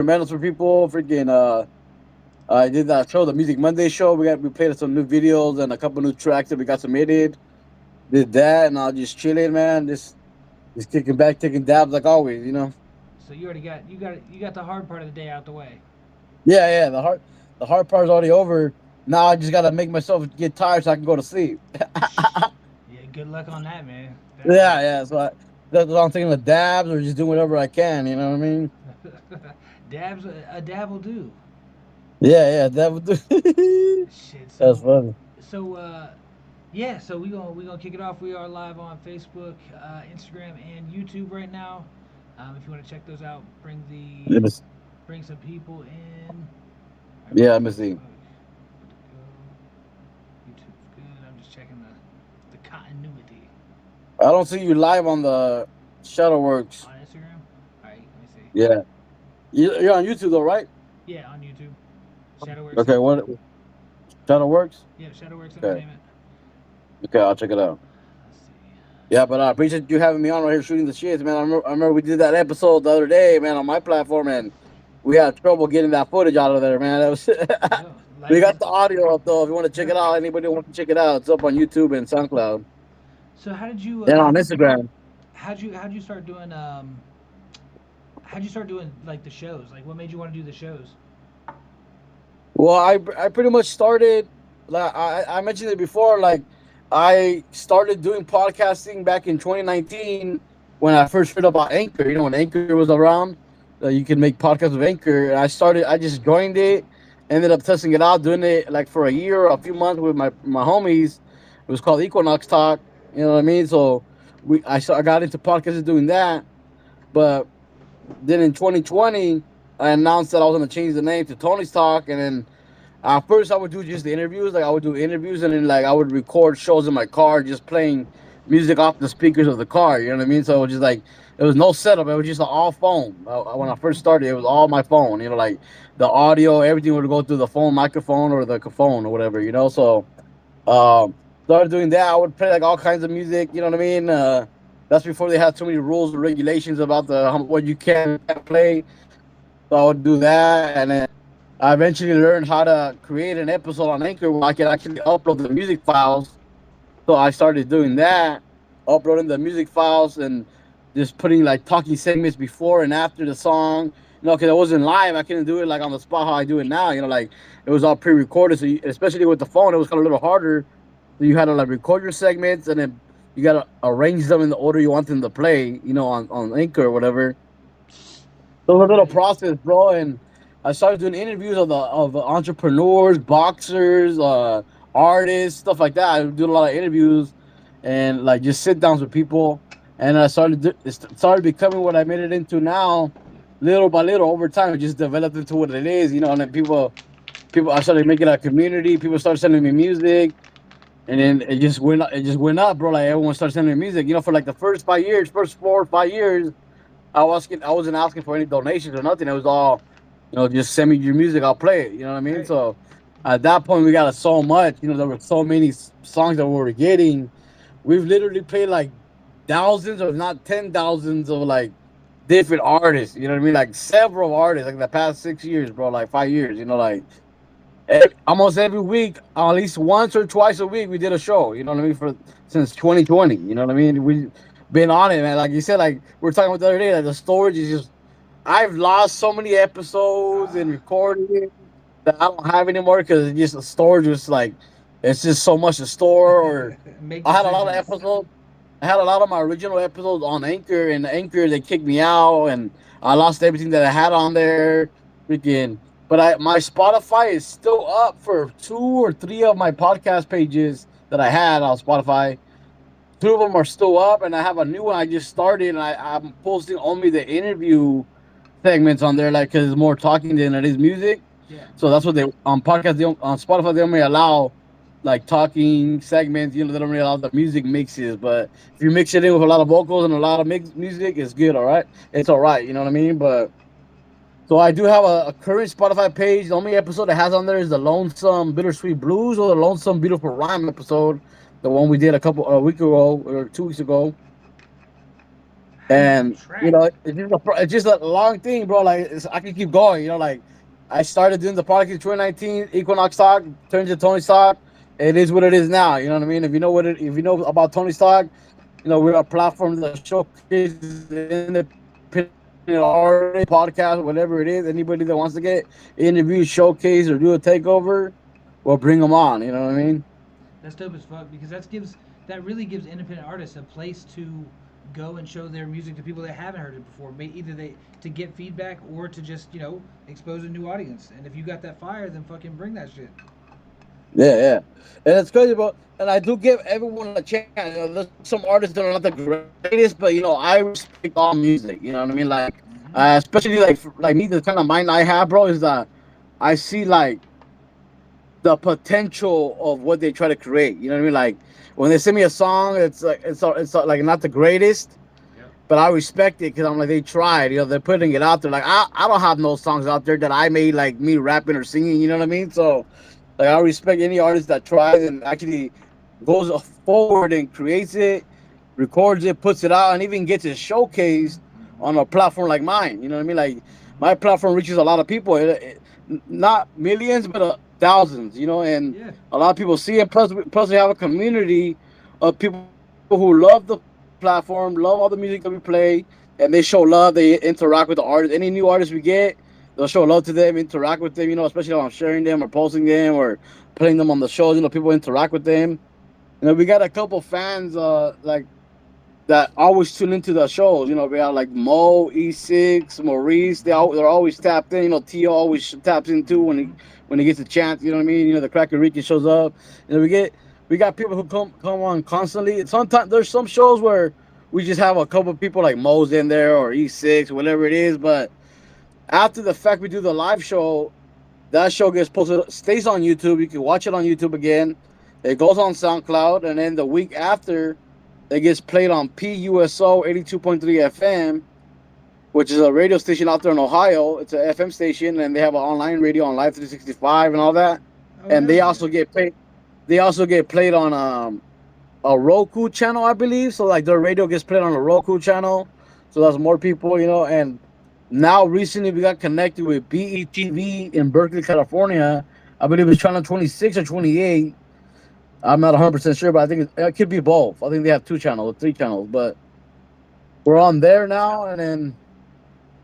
instrumentals for people. Freaking I did that show, the Music Monday show. We played some new videos and a couple new tracks that we got submitted. Did that, and I was just chilling, man. Just kicking back, taking dabs like always, you know. So you already got the hard part of the day out the way. Yeah, yeah. The hard part's already over. Now I just gotta make myself get tired so I can go to sleep. Yeah, good luck on that, man. Yeah, yeah. That's what I'm thinking, the dabs or just doing whatever I can. You know what I mean? Dabs a dab will do. Yeah, yeah. That would do. Shit. That's funny. So yeah. So we gonna kick it off. We are live on Facebook, Instagram, and YouTube right now. If you want to check those out, Let me s- bring some people in. Right, we Yeah, got let me see. Facebook. Good to go. YouTube's good. I'm just checking the continuity I don't see you live on the Shadowworks. on Instagram. All right, let me see. Yeah, you're on YouTube though, right? Yeah, on YouTube. Shadowworks. Okay, what Shadowworks? Yeah, Shadowworks Okay, Entertainment. okay, I'll check it out. Let's see. Yeah, but I appreciate you having me on right here shooting the shits, man. I remember we did that episode the other day, man, on my platform, and we had trouble getting that footage out of there, man. That was Yeah, we like got the audio up though. If you want to check it out, anybody want to check it out, it's up on YouTube and SoundCloud so how did you and on Instagram. how'd you start doing how'd you start doing like the shows? Like what made you want to do the shows? Well, I pretty much started. Like I mentioned it before. Like I started doing podcasting back in 2019 when I first heard about Anchor. You know, when Anchor was around, you can make podcasts with Anchor. And I started. I just joined it. Ended up testing it out, doing it like for a year, or a few months with my homies. It was called Equinox Talk. You know what I mean? So I got into podcasting doing that. But then in 2020, I announced that I was going to change the name to Tony's Talk, and then first, I would do just the interviews. Like I would do interviews, and then like I would record shows in my car, just playing music off the speakers of the car. You know what I mean? So it was just like it was no setup. It was just all phone. When I first started, it was all my phone. You know, like the audio, everything would go through the phone microphone or the phone or whatever. You know, so started doing that. I would play like all kinds of music. You know what I mean? That's before they had too many rules and regulations about what you can and can't play. So I would do that, and then I eventually learned how to create an episode on Anchor where I could actually upload the music files. So I started doing that, uploading the music files and just putting like talking segments before and after the song. You know, because I wasn't live, I couldn't do it like on the spot how I do it now. You know, like it was all pre-recorded. So especially with the phone, it was kind of a little harder. So you had to like record your segments and then you gotta arrange them in the order you want them to play. You know, on Anchor or whatever. So it was a little Right. process, bro. And I started doing interviews of entrepreneurs, boxers, artists, stuff like that. I would do a lot of interviews and like just sit downs with people. And it started becoming what I made it into now, little by little over time. It just developed into what it is, you know. And then people, I started making a community. People started sending me music, and then it just went, it just went up, bro. Like everyone started sending me music, you know. For like the first 5 years, first 4 or 5 years, I wasn't asking for any donations or nothing. It was all, just send me your music, I'll play it. You know what I mean? Right. So at that point, we got so much. You know, there were so many songs that we were getting. We've literally played like thousands, or if not 10 thousands, of like different artists. You know what I mean? Like several artists, like the past 6 years, bro. Like 5 years. You know, like almost every week, at least once or twice a week, we did a show. You know what I mean? For since 2020. You know what I mean? We've been on it, man. Like you said, like we were talking about the other day, like the storage is just. I've lost so many episodes and recording that I don't have anymore because it just the storage was like it's just so much to store. Or Make I had a lot of decisions. episodes. I had a lot of my original episodes on Anchor, and Anchor they kicked me out, and I lost everything that I had on there. Freaking, but my Spotify is still up for 2 or 3 of my podcast pages that I had on Spotify. Two of them are still up, and I have a new one I just started, and I'm posting only the interview segments on there, like because it's more talking than it is music. Yeah. So that's what they on podcast. On Spotify, they only allow like talking segments. You know, they don't really allow the music mixes. But if you mix it in with a lot of vocals and a lot of music, it's good. All right, it's all right. You know what I mean? But so I do have a current Spotify page. The only episode it has on there is the Lonesome Bittersweet Blues or the Lonesome Beautiful Rhyme episode, the one we did a week ago or 2 weeks ago. How do you And keep track? it's just a long thing, bro. Like I can keep going. Like I started doing the podcast in 2019. Equinox Talk turned to Tony Talk. It is what it is now. You know what I mean? If you know about Tony Talk, we're a platform that showcases independent artists, podcast, whatever it is. Anybody that wants to get interviewed, showcase, or do a takeover, we'll bring them on. You know what I mean? That's dope as fuck because that really gives independent artists a place to go and show their music to people that haven't heard it before. Either they to get feedback or to just expose a new audience. And if you got that fire, then fucking bring that shit. Yeah, yeah. And it's crazy, bro. And I do give everyone a chance. There's some artists that are not the greatest, but I respect all music. You know what I mean? Like, Mm-hmm. especially like me, the kind of mind I have, bro, is that I see like the potential of what they try to create. You know what I mean? Like when they send me a song, it's like not the greatest, Yep. but I respect it because I'm like they tried. They're putting it out there. Like I don't have no songs out there that I made like me rapping or singing. You know what I mean? So like I respect any artist that tries and actually goes forward and creates it, records it, puts it out, and even gets it showcased on a platform like mine. You know what I mean? Like my platform reaches a lot of people, not millions, but thousands. And Yeah. a lot of people see it. Plus, we have a community of people who love the platform, love all the music that we play, and they show love. They interact with the artists. Any new artists we get, they'll show love to them, interact with them. Especially if I'm sharing them or posting them or putting them on the shows. People interact with them. We got a couple fans, like that always tune into the shows. We got like Mo, E6, Maurice. They're always tapped in. Tio always taps in too when he gets a chance. You know what I mean? The Cracker Rican shows up. We got people who come on constantly. Sometimes there's some shows where we just have a couple people like Mo's in there or E6, whatever it is. But after the fact, we do the live show. That show gets posted, stays on YouTube. You can watch it on YouTube again. It goes on SoundCloud, and then the week after, it gets played on PUSO 82.3 FM, which is a radio station out there in Ohio. It's a FM station, and they have an online radio on Live 365 and all that. Oh And hell they yeah. also get paid. They also get played on a Roku channel, I believe. So like their radio gets played on a Roku channel. So that's more people. And now recently we got connected with BETV in Berkeley, California. I believe it's channel 26 or 28. I'm not 100% sure, but I think it could be both. I think they have two channels, 3 channels, but we're on there now. And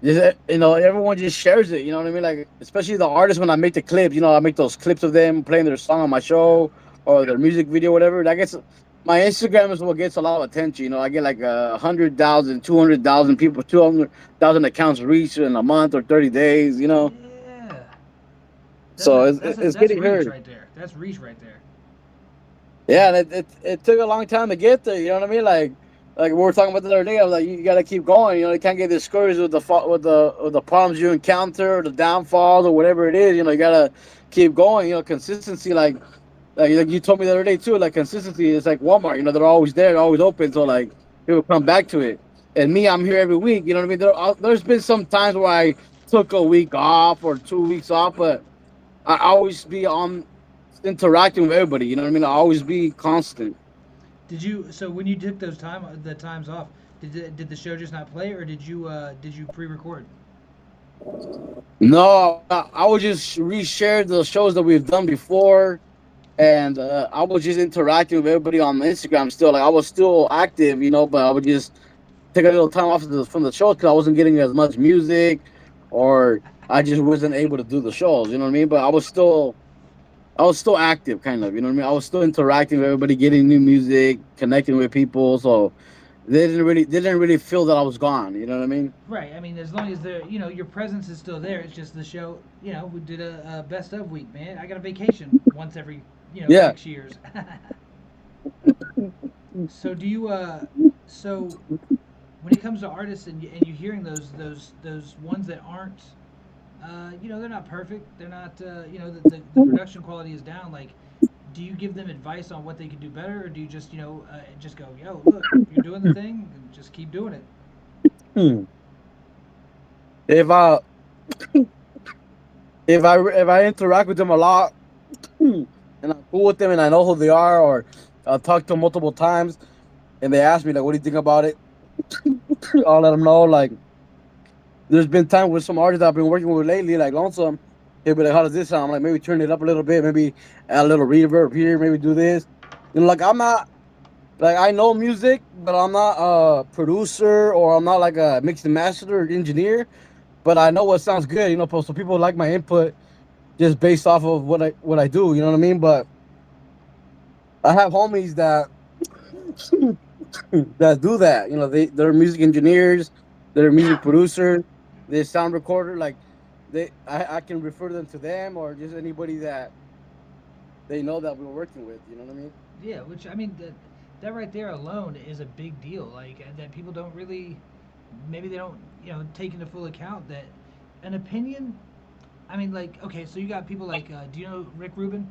then everyone just shares it. You know what I mean? Like especially the artists when I make the clips. I make those clips of them playing their song on my Yeah. show or their music video, whatever. That gets my Instagram is what gets a lot of attention. I get like 100,000, 200,000 people, 200,000 accounts reached in a month or 30 days. Yeah. So it's That's getting reach heard. right there. That's reach right there. Yeah, and it took a long time to get there. You know what I mean? Like we were talking about the other day. I was like, you got to keep going. You can't get discouraged with the problems you encounter, or the downfalls, or whatever it is. You gotta keep going. Consistency. Like you told me the other day too. Like consistency is like Walmart. They're always there, they're always open. So like people come back to it. And me, I'm here every week. You know what I mean? There's been some times where I took a week off or 2 weeks off, but I always be on interacting with everybody. You know what I mean? I always be constant. Did you so when you took the times off, did the show just not play or did you pre-record? No, I would just reshare the shows that we've done before, and I was just interacting with everybody on Instagram. Still, like I was still active, but I would just take a little time off from the shows because I wasn't getting as much music, or I just wasn't able to do the shows. You know what I mean? But I was still active, kind of. You know what I mean? I was still interacting with everybody, getting new music, connecting with people. So they didn't really feel that I was gone. You know what I mean? Right. I mean, as long as your presence is still there, it's just the show. We did a best of week, man. I got a vacation once every Yeah. 6 years. So do you so when it comes to artists and you hearing those ones that aren't they're not perfect. They're not the production quality is down. Like, do you give them advice on what they could do better, or do you just just go, yo, look, you're doing the thing, and just keep doing it? Hmm. If I if I interact with them a lot, and I'm cool with them and I know who they are, or I'll talk to them multiple times and they ask me like, "What do you think about it?" I'll let them know. Like, there's been time with some artists I've been working with lately, like Lonesome. He'll be like, "How does this sound?" I'm like, maybe turn it up a little bit, maybe add a little reverb here, maybe do this. Like I'm not like I know music, but I'm not a producer or I'm not like a mix and master or engineer. But I know what sounds good, so people like my input just based off of what I do. You know what I mean? But I have homies that that do that. They're music engineers, they're music producers, they're sound recorder. Like I can refer them to them or just anybody that they know that we're working with. You know what I mean? Yeah, which I mean that right there alone is a big deal. Like that people don't really, maybe they don't take into full account that an opinion. I mean, like, okay, so you got people like, do you know Rick Rubin?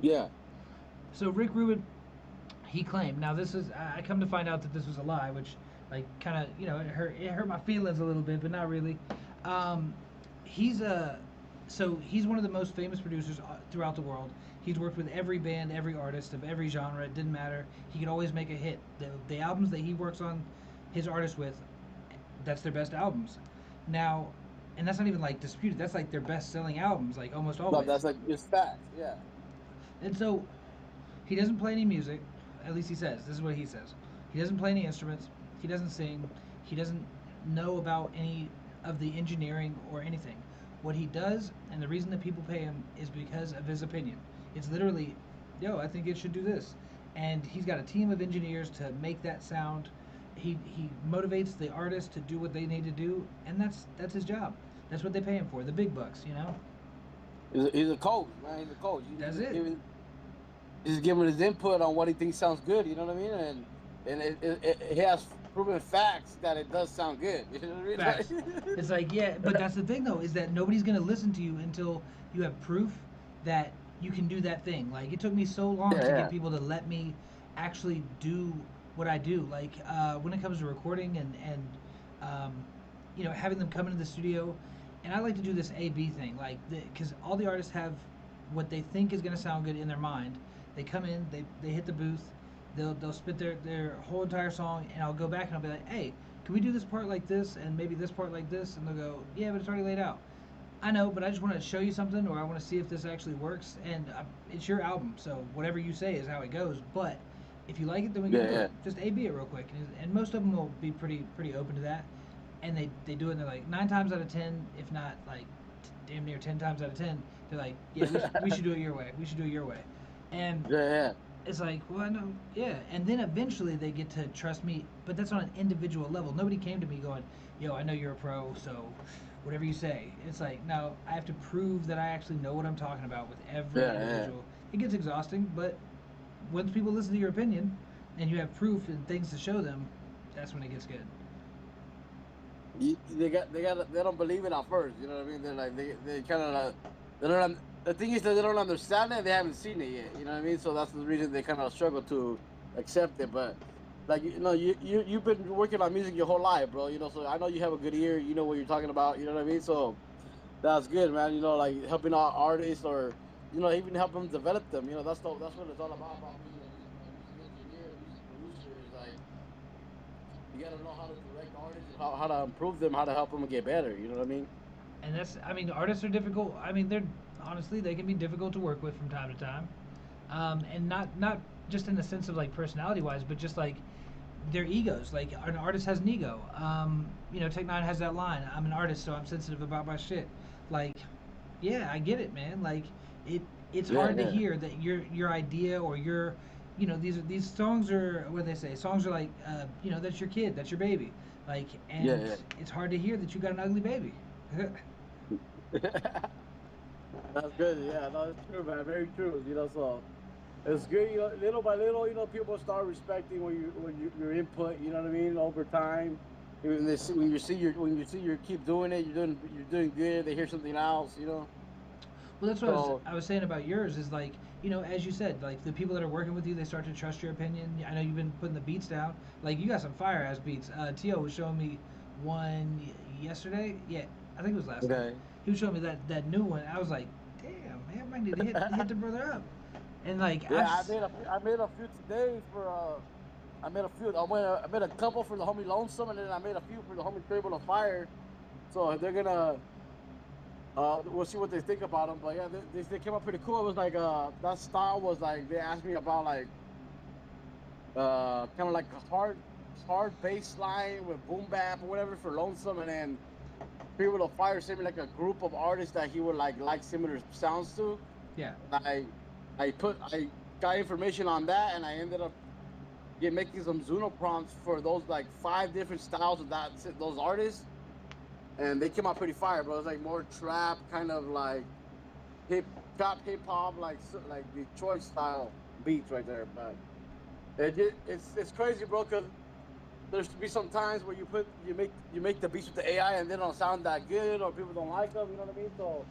Yeah. So Rick Rubin, he claimed. Now this is, I come to find out that this was a lie, which like kind of it hurt my feelings a little bit, but not really. Um, he's a so he's one of the most famous producers throughout the world. He's worked with every band, every artist of every genre. It didn't matter. He could always make a hit. The albums that he works on, his artists with, that's their best albums. Now, and that's not even like disputed. That's like their best selling albums, like almost No, always. that's like just facts. Yeah. And so he doesn't play any music. At least he says. This is what he says. He doesn't play any instruments. He doesn't sing. He doesn't know about any of the engineering or anything. What he does, and the reason that people pay him, is because of his opinion. It's literally, yo, I think it should do this. And he's got a team of engineers to make that sound. He motivates the artist to do what they need to do, and that's his job. That's what they pay him for, the big bucks. He's a coach, man. He's a coach. That's it. He's giving his input on what he thinks sounds good. You know what I mean? And he has proven facts that it does sound good. You know what I Facts. mean? It's like, yeah, but that's the thing though, is that nobody's gonna listen to you until you have proof that you can do that thing. Like it took me so long Yeah, to yeah. get people to let me actually do what I do. Like when it comes to recording and having them come into the studio, and I like to do this A/B thing, like because all the artists have what they think is gonna sound good in their mind. They come in, they hit the booth, they'll spit their whole entire song, and I'll go back and I'll be like, hey, can we do this part like this and maybe this part like this? And they'll go, yeah, but it's already laid out. I know, but I just want to show you something, or I want to see if this actually works. And it's your album, so whatever you say is how it goes. But if you like it, then we can Yeah, do it. yeah. Just A/B it real quick, and most of them will be pretty open to that. And they do it. And they're like 9 times out of 10, if not like damn near 10 times out of 10, they're like, yeah, we should do it your way. We should do it your way. And Yeah, yeah. it's like, well, I know, yeah. And then eventually they get to trust me, but that's on an individual level. Nobody came to me going, yo, I know you're a pro, so whatever you say. It's like, no, I have to prove that I actually know what I'm talking about with every Yeah, yeah. individual. It gets exhausting, but once people listen to your opinion and you have proof and things to show them, that's when it gets good. They don't believe it at first. You know what I mean? They're like they kind of they don't. The thing is that they don't understand it. They haven't seen it yet. You know what I mean? So that's the reason they kind of struggle to accept it. But like you've been working on music your whole life, bro. So I know you have a good ear. You know what you're talking about. You know what I mean? So that's good, man. Like helping out artists or even help them develop them. That's what it's all about being a music engineer, a music producer. Is like you gotta know how to direct artists and how to improve them, how to help them get better. You know what I mean? And that's, I mean, artists are difficult. I mean, they're honestly, they can be difficult to work with from time to time. And not just in the sense of like personality wise, but just like their egos. Like an artist has an ego. Tech Nine has that line. I'm an artist, so I'm sensitive about my shit. Like, yeah, I get it, man. Like, it it's Yeah, hard to yeah, hear that your idea or your, these songs are what they say. Songs are like, that's your kid, that's your baby. Like, and yeah, it's hard to hear that you got an ugly baby. yeah. That's good. Yeah, no, it's true, man. Very true. So it's good. Little by little, people start respecting your input. You know what I mean? Over time, when you see you keep doing it, you're doing good. They hear something else. Well, that's what So I was saying about yours is like, as you said, like the people that are working with you, they start to trust your opinion. I know you've been putting the beats down. Like you got some fire ass beats. Tio was showing me one yesterday. Yeah, I think it was last night. okay. He was showing me that new one. I was like, damn, man, I might need to hit the brother up. And like Yeah, I made a few today for I made a few. I made a couple for the homie Lonesome, and then I made a few for the homie Table of Fire. So they're gonna. We'll see what they think about them. But yeah, they came out pretty cool. It was like that style was like they asked me about like kind of like a hard bass line with boom bap or whatever for Lonesome, and then People of Fire sent me like a group of artists that he would like similar sounds to. Yeah. I got information on that, and I ended up making some Zuno prompts for those like 5 different styles of those artists, and they came out pretty fire. But it was like more trap, kind of like hip hop, like Detroit style beats right there. But it's crazy, bro, because there's to be some times where you make the beats with the AI and they don't sound that good or people don't like them. You know what I mean? So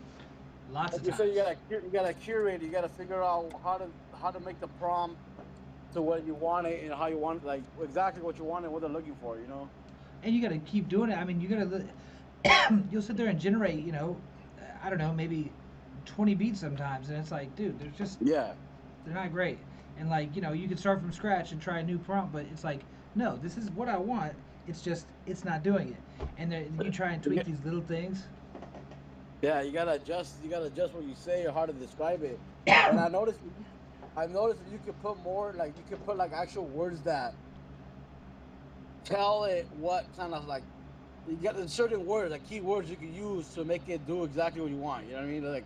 Lots like of you said, times. you gotta curate. You gotta figure out how to make the prompt to what you want it and how you want like exactly what you want and what they're looking for. You know? And you got to keep doing it. I mean, you got to you'll sit there and generate, I don't know, maybe 20 beats sometimes, and it's like, dude, Yeah. they're not great. And like, you could start from scratch and try a new prompt, but it's like, no, this is what I want. It's just it's not doing it. And you try and tweak these little things. Yeah, you gotta adjust. You gotta adjust what you say or how to describe it. And I noticed that you could put more, like you could put like actual words that tell it what kind of like you got certain words, like key words you can use to make it do exactly what you want. You know what I mean? Like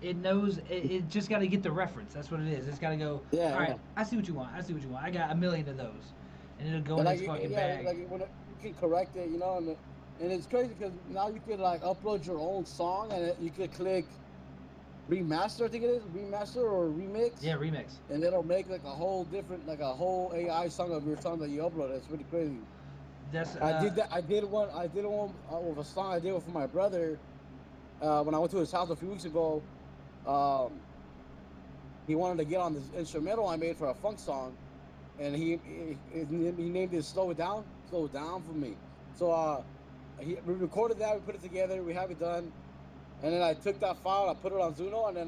It knows it just got to get the reference. That's what it is. It's got to go. All yeah, right, yeah. I see what you want. I see what you want. I got a million of those, and it'll go And in like its fucking yeah, bag. like when you can correct it, you know, and it's crazy because now you can like upload your own song and you could click remaster. I think it is remaster or remix, Yeah, remix. and it'll make like a whole different, like a whole AI song of your song that you upload. It's pretty crazy. That's I did that. I did one with a song I did it for my brother when I went to his house a few weeks ago. Um, he wanted to get on this instrumental I made for a funk song, and he named it Slow It Down for me. So we recorded that, we put it together, we have it done, and then I took that file, I put it on Zuno, and then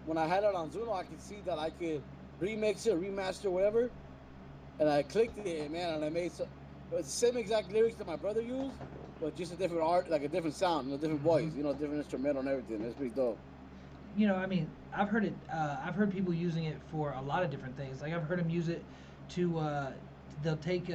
when I had it on Zuno, I could see that I could remix it, remaster, whatever, and I clicked it, man, and I made it's the same exact lyrics that my brother used, but just a different art, like a different sound, a different voice, different instrumental and everything. It's pretty dope. I mean, I've heard it. I've heard people using it for a lot of different things. Like I've heard them use it to. They'll take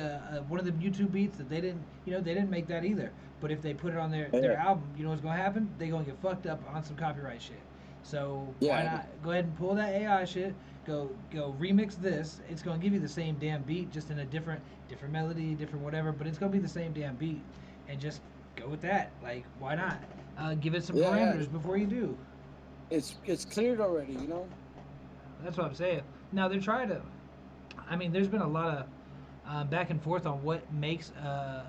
one of the YouTube beats that they didn't. They didn't make that either. But if they put it on their Yeah, album, you know what's gonna happen? They're gonna get fucked up on some copyright shit. So why yeah, not go ahead and pull that AI shit? Go remix this. It's gonna give you the same damn beat, just in a different melody, different whatever. But it's gonna be the same damn beat, and just go with that. Like why not? Give it some yeah, yeah. parameters before you do. It's cleared already, you know. That's what I'm saying. Now they're trying to. I mean, there's been a lot of back and forth on what makes a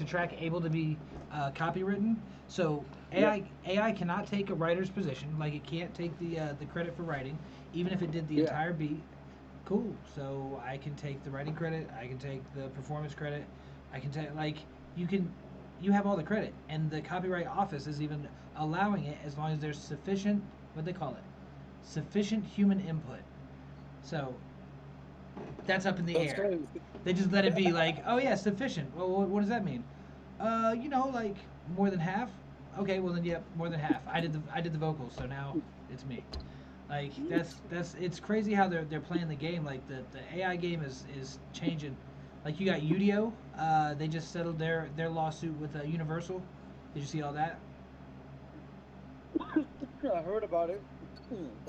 track able to be copywritten. So Yeah, AI cannot take a writer's position. Like it can't take the credit for writing, even if it did the yeah. entire beat. Cool. So I can take the writing credit. I can take the performance credit. I can take you can. You have all the credit, and the copyright office is even allowing it as long as there's sufficient. What they call it, sufficient human input. So that's up in the That's air. crazy. They just let it be like, oh yeah, sufficient. Well, what does that mean? Like more than half. Okay, well then, yep, more than half. I did the vocals, so now it's me. Like that's it's crazy how they're playing the game. Like the AI game is changing. Like you got Udio, they just settled their lawsuit with Universal. Did you see all that? I heard about it.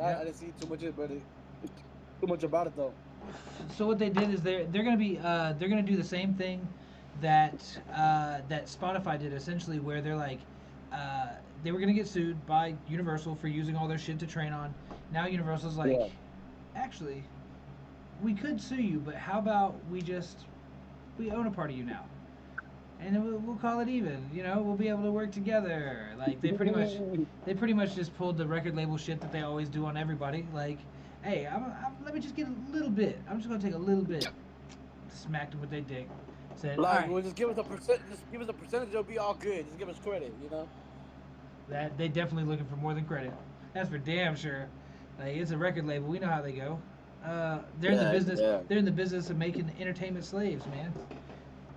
I Yep. didn't see too much about it though. So what they did is they're gonna do the same thing that Spotify did essentially, where they're like they were gonna get sued by Universal for using all their shit to train on. Now Universal's like, Yeah, actually, we could sue you, but how about we own a part of you now, and then we'll call it even. We'll be able to work together. Like they pretty much just pulled the record label shit that they always do on everybody. Like, hey, let me just get a little bit. I'm just gonna take a little bit. Smacked them with their dick. Said, all like right, well, just give us a percent. Just give us a percentage. It'll be all good. Just give us credit. You know. that they definitely looking for more than credit. That's for damn sure. Like it's a record label. We know how they go. They're in the Yeah, business. yeah. They're in the business of making entertainment slaves, man.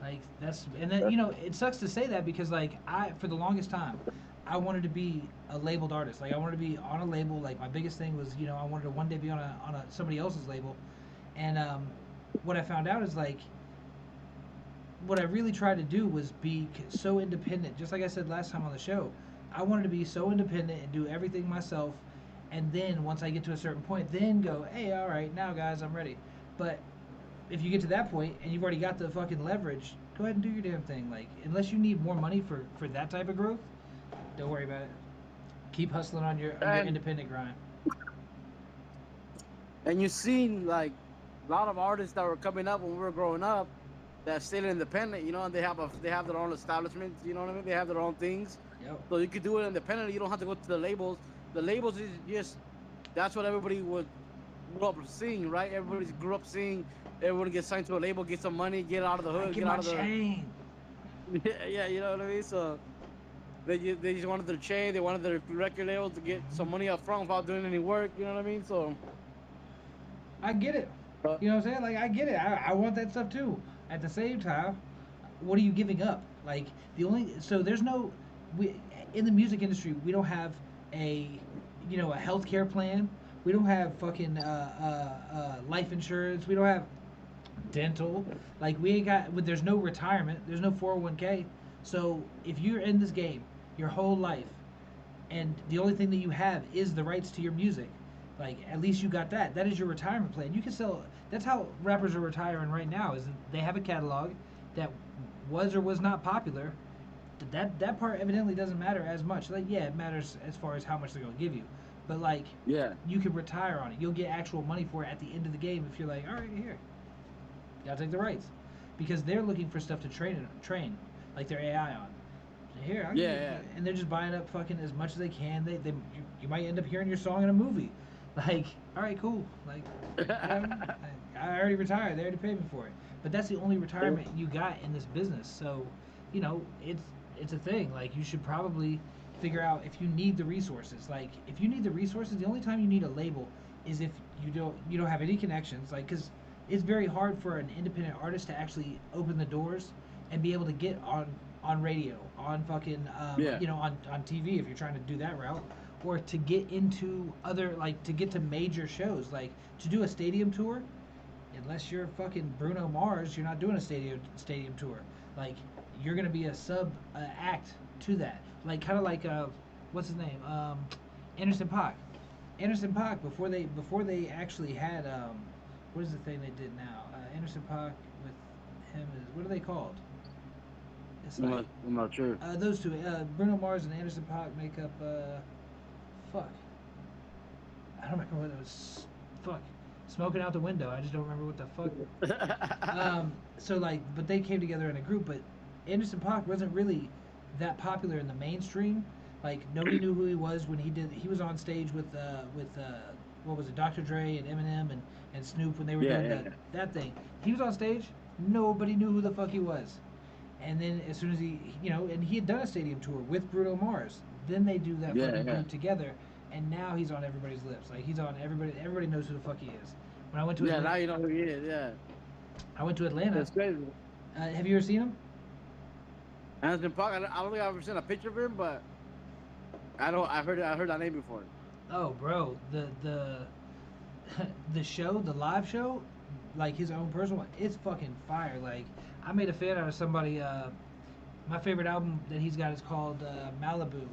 Like that's and then it sucks to say that because like I for the longest time I wanted to be a labeled artist. Like I wanted to be on a label. Like my biggest thing was I wanted to one day be on a somebody else's label, and what I found out is like what I really tried to do was be so independent. Just like I said last time on the show, I wanted to be so independent and do everything myself. And then once I get to a certain point, then go, hey, all right, now guys, I'm ready. But if you get to that point and you've already got the fucking leverage, go ahead and do your damn thing. Like unless you need more money for that type of growth, don't worry about it. Keep hustling on your And independent grind. you've seen like a lot of artists that were coming up when we were growing up that still independent, and they have their own establishments, you know what I mean? They have their own things. Yep. So you could do it independently. You don't have to go to the labels. The labels is just that's what everybody would grew up seeing, right? Everybody grew up seeing everyone get signed to a label, get some money, get out of the I hood, get get my out of the chain. yeah, you know what I mean? So they just wanted their chain, they wanted their record label to get some money up front without doing any work, you know what I mean? So I get it. uh, You know what I'm saying? Like I get it. I want that stuff too. At the same time, what are you giving up? Like the only so there's no we in the music industry we don't have a a healthcare plan. We don't have fucking life insurance. We don't have dental. Like we ain't got. There's no retirement. There's no 401k. So if you're in this game your whole life and the only thing that you have is the rights to your music, like at least you got that. That is your retirement plan. You can sell. That's how rappers are retiring right now. Is they have a catalog that was or was not popular. That part evidently doesn't matter as much. Like yeah, it matters as far as how much they're gonna give you, but like yeah, you can retire on it. You'll get actual money for it at the end of the game if you're like, all right, here, you gotta take the rights, because they're looking for stuff to train like their AI on. Here, I'll give you, yeah, and they're just buying up fucking as much as they can. You might end up hearing your song in a movie. Like, all right, cool. Like, whatever. yeah. I already retired. They already paid me for it. But that's the only retirement you got in this business. So, it's a thing. Like, you should probably figure out if you need the resources. Like, if you need the resources, the only time you need a label is if you don't have any connections. Like, because it's very hard for an independent artist to actually open the doors and be able to get on radio, on fucking Yeah. on TV if you're trying to do that route, or to get into other like to get to major shows, like to do a stadium tour. Unless you're fucking Bruno Mars, you're not doing a stadium tour. Like you're gonna be a sub act to that, like kind of like what's his name, Anderson .Paak. Anderson .Paak before they actually had what is the thing they did now? Anderson .Paak with him is what are they called? It's like I'm not sure. those two, Bruno Mars and Anderson .Paak make up. Fuck, I don't remember what it was. Fuck, smoking out the window. I just don't remember what the fuck. So like, but they came together in a group. But Anderson .Paak wasn't really that popular in the mainstream. Like nobody knew who he was when he did. He was on stage with what was it, Dr. Dre and Eminem and Snoop when they were Yeah, doing yeah, that thing. He was on stage. Nobody knew who the fuck he was. And then as soon as and he had done a stadium tour with Bruno Mars. Then they do that yeah, fucking yeah. group together, and now he's on everybody's lips. Like he's on everybody. Everybody knows who the fuck he is. When I went to Yeah, now Atlanta, you know who he is. Yeah, I went to Atlanta. that's crazy. Have you ever seen him? Anderson .Paak. I don't think I've ever seen a picture of him, but I don't. I heard that name before. Oh, bro, the the show, the live show, like his own personal one, it's fucking fire. Like I made a fan out of somebody. My favorite album that he's got is called Malibu.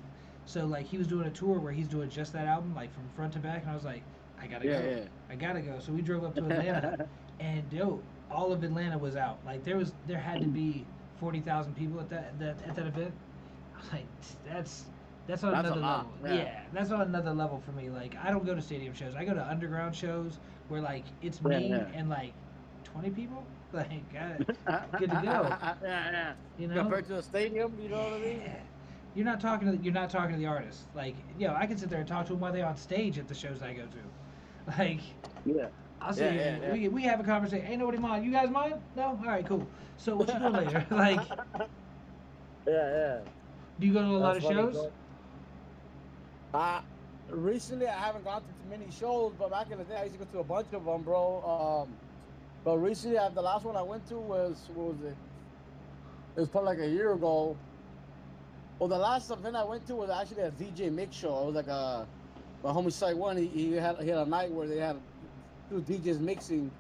So like he was doing a tour where he's doing just that album, like from front to back, and I was like, I gotta go, Yeah, I gotta go. So we drove up to Atlanta, yeah. and yo, all of Atlanta was out. Like there had to be 40,000 people at that event. I was like, that's on That's a another lot. level. Yeah, Yeah, that's on another level for me. Like I don't go to stadium shows. I go to underground shows where like it's yeah, me yeah. and like 20 people. Like good to go. Yeah, yeah. You know? Compared to a stadium, you know what I mean? Yeah. You're not talking to the artist. Like, I can sit there and talk to them while they're on stage at the shows I go to. Like, Yeah, I'll yeah, sit here yeah, and yeah. we have a conversation. Ain't nobody mind. You guys mind? No? All right, cool. So what you doing later? Like, Yeah, yeah. do you go to a lot That's of funny, shows? bro. Uh, recently I haven't gone to too many shows, but back in the day I used to go to a bunch of them, bro. But recently, the last one I went to was what was it? It was probably like a year ago. Well, the last event I went to was actually a DJ mix show. It was like a homie site one. He had a night where they had two DJs mixing.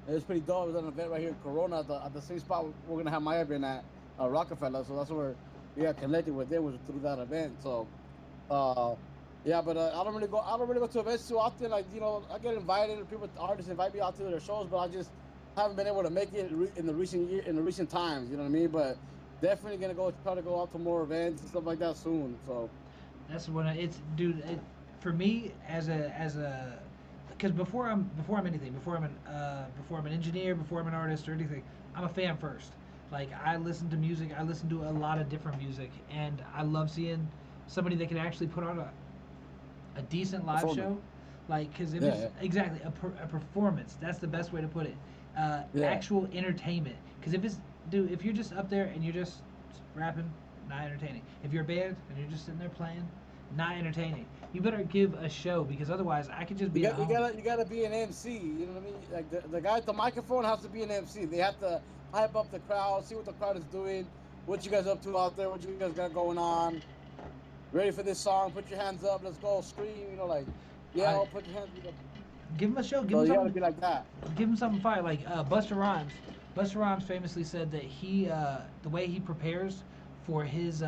It was pretty dope. It was an event right here in Corona at the same spot we're gonna have my event at Rockefeller. So that's where we got connected with them was through that event. So uh, yeah, but I don't really go. I don't really go to events too often. Like I get invited. People, artists invite me out to their shows, but I just haven't been able to make it in the recent times. You know what I mean? But definitely gonna try to go out to more events and stuff like that soon. So That's when it's dude. For me, as a because before I'm anything, before I'm an engineer, before I'm an artist or anything, I'm a fan first. Like I listen to music, I listen to a lot of different music, and I love seeing somebody that can actually put on a decent live performance. show. Like, because if Yeah, it's yeah, exactly a performance, that's the best way to put it. yeah, Actual entertainment. Because if you're just up there and you're just rapping, not entertaining. If you're a band and you're just sitting there playing, not entertaining. You better give a show because otherwise I could just You be at got you home. gotta you gotta be an MC. You know what I mean? Like the guy at the microphone has to be an MC. They have to hype up the crowd, see what the crowd is doing, what you guys up to out there, what you guys got going on. Ready for this song? Put your hands up. Let's go. Scream. I yell. Put your hands up. give him a show. Give So him you gotta something. be like that. Give him something fire. Like Buster Rhymes. Buster Rhymes famously said that the way he prepares for his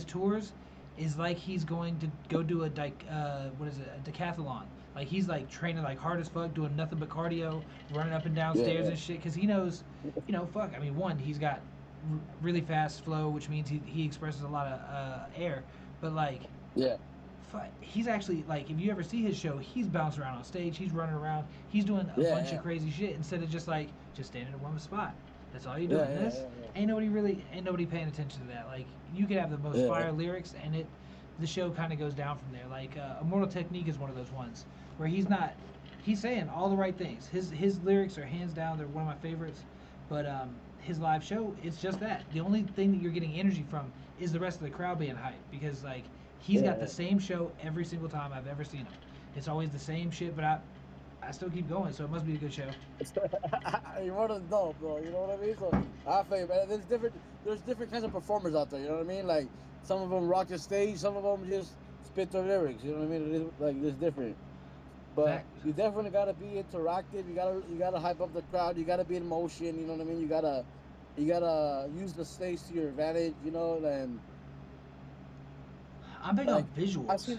tours is like he's going to go do what is it, a decathlon. Like he's like training like hard as fuck, doing nothing but cardio, running up and down Yeah, stairs yeah, and shit. Because he knows, fuck. I mean, one, he's got really fast flow, which means he expresses a lot of air. But like yeah, he's actually like if you ever see his show, he's bouncing around on stage, he's running around, he's doing a yeah, bunch of yeah, crazy shit instead of just standing in one spot. That's all you're yeah, doing. yeah, This yeah, ain't nobody paying attention to that. Like you could have the most yeah, fire lyrics and the show kind of goes down from there. Like Immortal Technique is one of those ones where he's saying all the right things. His lyrics are hands down, they're one of my favorites. But his live show, it's just that. The only thing that you're getting energy from is the rest of the crowd being hyped because like he's got the yeah, same show every single time I've ever seen him. It's always the same shit, but I still keep going, so it must be a good show. yeah. You want to dope, bro. You know what I mean? So I feel you, man. There's different kinds of performers out there. You know what I mean? Like some of them rock the stage, some of them just spit their lyrics. You know what I mean? Like it's different. But Fact. you definitely gotta be interactive. You gotta hype up the crowd. You gotta be in motion. You know what I mean? You gotta use the stage to your advantage. And I'm big on like I've visuals. seen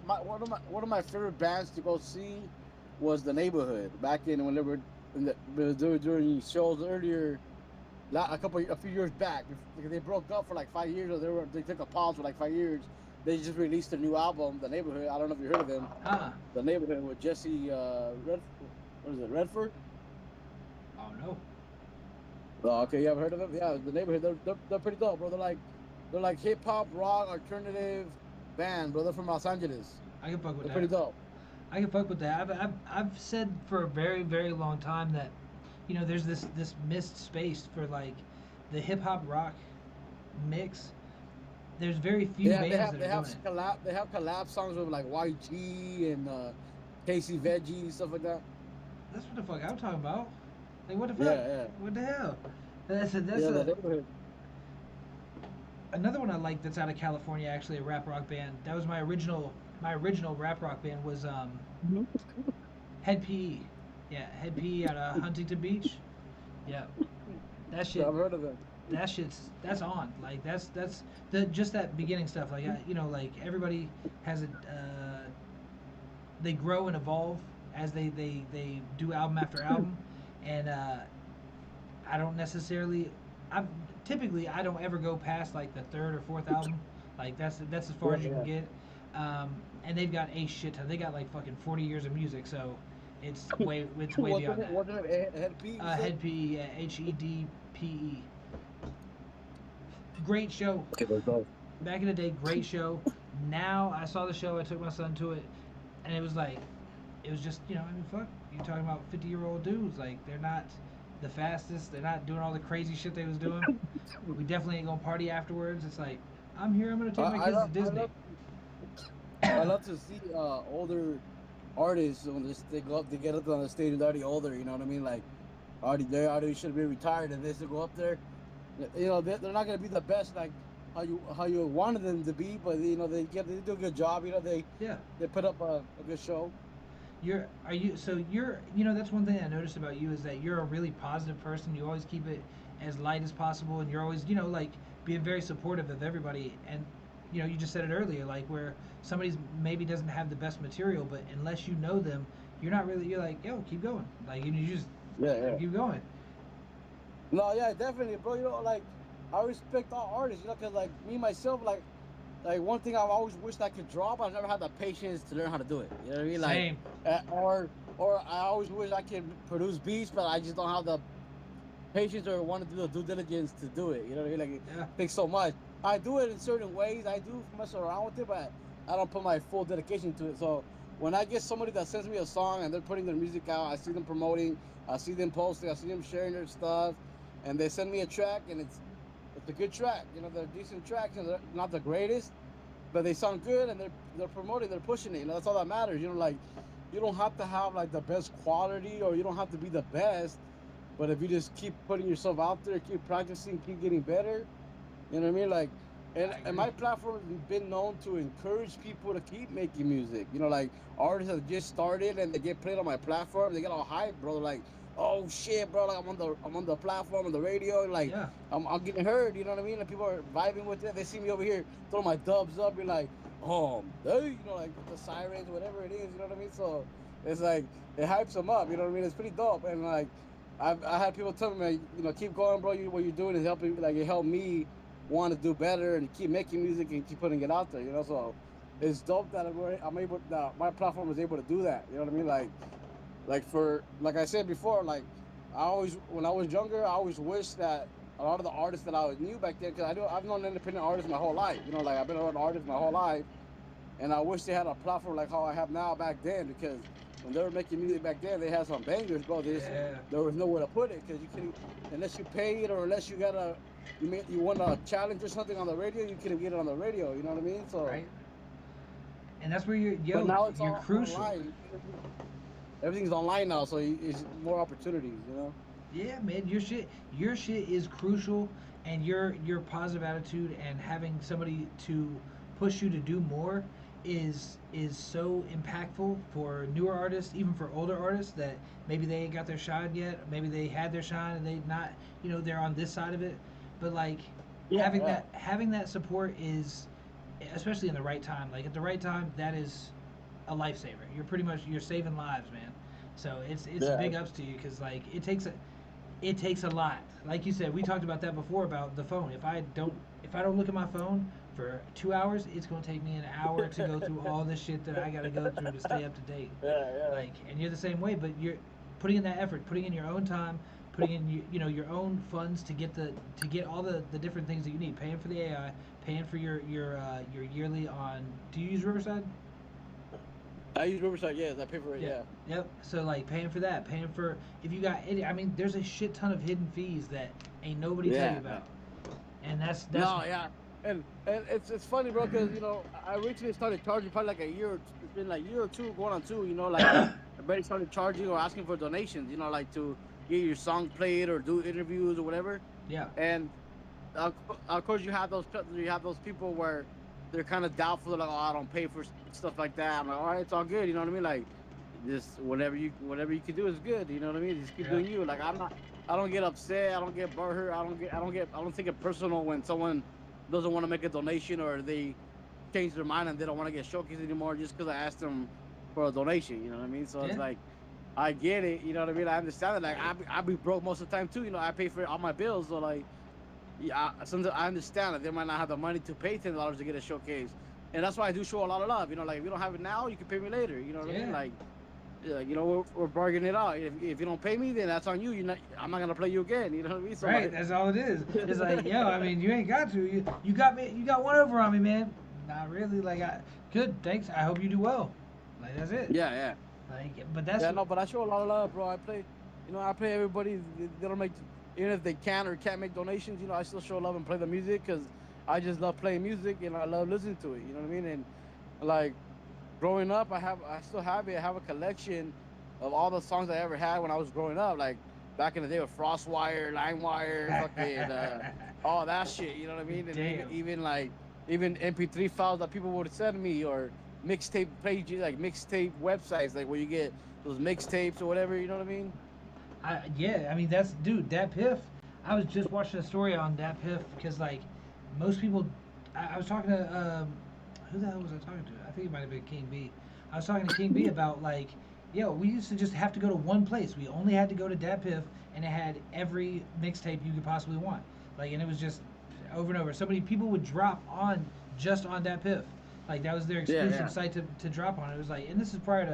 one of my favorite bands to go see was the Neighborhood back in when they were during shows earlier a few years back because they broke up for like 5 years or they took a pause for like 5 years. They just released a new album, The Neighborhood. I don't know if you heard of them. Ah, The Neighborhood with Jesse what is it, Redford? oh no, Oh, okay, you haven't heard of them? Yeah, The Neighborhood. They're pretty dope, bro. They're like hip hop, rock, alternative band, bro. They're from Los Angeles. I can fuck with They're pretty that. dope. I can fuck with that. I've said for a very very long time that there's this missed space for like the hip hop rock mix. There's very few Yeah, they bands have that they are have doing it. collab songs with like YG and Casey Veggie stuff like that. That's what the fuck I'm talking about. Like what the fuck? Yeah, yeah, What the hell? That's yeah. The a Neighborhood. another one I like that's out of California. Actually, a rap rock band. That was my original rap rock band was Mhm. Head PE. Yeah, Head PE out of Huntington Beach. Yeah, that Yeah, shit. I've heard of them. That's on. Like that's the just that beginning stuff. Like like everybody has a they grow and evolve as they do album after album, and I don't necessarily. I typically I don't ever go past like the third or fourth album. Like that's as far Yeah, as you can yeah. get. And they've got a shit ton. They got like fucking 40 years of music, so it's way What's the beyond name? that. What's the name? Head P, you said? Head PE, HEDPE. Great show. Okay, that's dope. Back in the day, great show. Now I saw the show. I took my son to it, and it was like, it was just I mean, fuck. You talking about 50-year-old dudes? Like they're not the fastest. They're not doing all the crazy shit they was doing. We definitely ain't gonna party afterwards. It's like I'm here. I'm gonna take my I kids to love I Disney. love I love to see older artists when they go up, they get up on the stage and they're already older. You know what I mean? Like they already should be retired, and they still go up there. You know, they're not gonna be the best like how you wanted them to be, but you know they do a good job. You know Yeah. they put up a good show. That's one thing I noticed about you is that you're a really positive person. You always keep it as light as possible, and you're always, like being very supportive of everybody. And you just said it earlier, like where somebody's maybe doesn't have the best material, but unless you know them, you're not really. You're like, yo, keep going. Like you just Yeah, let them yeah. keep going. No, yeah, definitely, bro. You know, like I respect all artists. You know, cause like me myself, like one thing I've always wished I could drop. I've never had the patience to learn how to do it. You know what I mean? Like, Same. or I always wish I could produce beats, but I just don't have the patience or want to do the due diligence to do it. You know what I mean? Like, it Yeah. takes so much. I do it in certain ways. I do mess around with it, but I don't put my full dedication to it. So when I get somebody that sends me a song and they're putting their music out, I see them promoting, I see them posting, I see them sharing their stuff, and they send me a track and it's a good track. You know, they're decent tracks and they're not the greatest, but they sound good and they're promoting, they're pushing it. You know, that's all that matters. You know, like you don't have to have like the best quality or you don't have to be the best, but if you just keep putting yourself out there, keep practicing, keep getting better, you know what I mean? Like, I and agree. my platform has been known to encourage people to keep making music. You know, like artists that just started and they get played on my platform, they get all hyped, bro. Like, oh shit, bro! Like I'm on the platform on the radio. Like Yeah. I'm getting heard. You know what I mean? And people are vibing with it. They see me over here throw my dubs up. You're like, hey, you know, like with the sirens, whatever it is. You know what I mean? So it's like it hypes them up. You know what I mean? It's pretty dope. And like I had people tell me, you know, keep going, bro. What you're doing is helping. Like it helped me want to do better and keep making music and keep putting it out there. You know, so it's dope that I'm able that my platform is able to do that. You know what I mean? Like I said before, like I always when I was younger, I always wished that a lot of the artists that I knew back then, because I've known independent artists my whole life. You know, like I've been around artists my whole life, and I wish they had a platform like how I have now back then, because when they were making music back then, they had some bangers, bro. Yeah. There was nowhere to put it because you couldn't unless you paid or unless you won a challenge or something on the radio, you couldn't get it on the radio. You know what I mean? So, Right. And that's where but now it's you're all crucial. online. Everything's online now, so it's more opportunities. You know? Yeah, man, your shit is crucial, and your positive attitude and having somebody to push you to do more is so impactful for newer artists, even for older artists that maybe they ain't got their shine yet, maybe they had their shine and they not, they're on this side of it, but like Yeah, yeah, having that support is, especially in the right time, like at the right time, that is a lifesaver. You're saving lives, man. So it's yeah. big ups to you because like it takes a lot. Like you said, we talked about that before about the phone. If I don't look at my phone for 2 hours, it's gonna take me an hour to go through all the shit that I gotta go through to stay up to date. Yeah, yeah. Like, and you're the same way, but you're putting in that effort, putting in your own time, putting in your own funds to get all the different things that you need, paying for the AI, paying for your yearly on. Do you use Riverside? I use Riverside. Yes, I pay for it. Yeah. Yeah, Yep. So like paying for that, paying for if you got any. I mean, there's a shit ton of hidden fees that ain't nobody tell you yeah, yeah. about, and that's No, yeah, and it's funny, bro, because you know I recently started charging probably like a year. It's been like a year or two going on two. You know, like everybody started charging or asking for donations. You know, like to get your song played or do interviews or whatever. yeah. And of course, you have those people where they're kind of doubtful, like, oh, I don't pay for stuff like that. I'm like, all right, it's all good. You know what I mean? Like, just whatever you can do is good. You know what I mean? Just keep Yeah. doing you. Like, I don't get upset. I don't get butthurt. I don't take it personal when someone doesn't want to make a donation or they change their mind and they don't want to get showcased anymore just because I asked them for a donation. You know what I mean? So it's Yeah. like. I get it, you know what I mean. I understand it. Like I be broke most of the time too. You know, I pay for all my bills, so like yeah, sometimes I understand that they might not have the money to pay $10 to get a showcase, and that's why I do show a lot of love. You know, like if you don't have it now, you can pay me later. You know what I mean? Yeah. Like, yeah, you know, we're bargaining it out. If you don't pay me, then that's on you. I'm not gonna play you again. You know what I mean? So Right. like, That's all it is. It's like, yo, I mean, you ain't got to. You got me. You got one over on me, man. Not really. Like, good. Thanks. I hope you do well. Like, that's it. yeah, yeah, Like, but that's yeah. No, but I show a lot of love, bro. I play everybody. They don't make even if they can or can't make donations. You know, I still show love and play the music because I just love playing music and I love listening to it. You know what I mean? And like. growing up, I still have it. I have a collection of all the songs I ever had when I was growing up, like back in the day with Frostwire, LimeWire, fucking all that shit. You know what I mean? And even Damn. even like even MP3 files that people would send me, or mixtape pages, like mixtape websites, like where you get those mixtapes or whatever. You know what I mean? Yeah, I mean that's dude. Dat Piff. I was just watching a story on Dat Piff because like most people. I was talking to who the hell was I talking to? I think it might have been King B. I was talking to King B about like, yo, we used to just have to go to one place. We only had to go to Dat Piff, and it had every mixtape you could possibly want. Like, and it was just over and over. So many people would drop on just on Dat Piff. Like that was their Yeah, exclusive yeah, site to drop on. It was like, and this is prior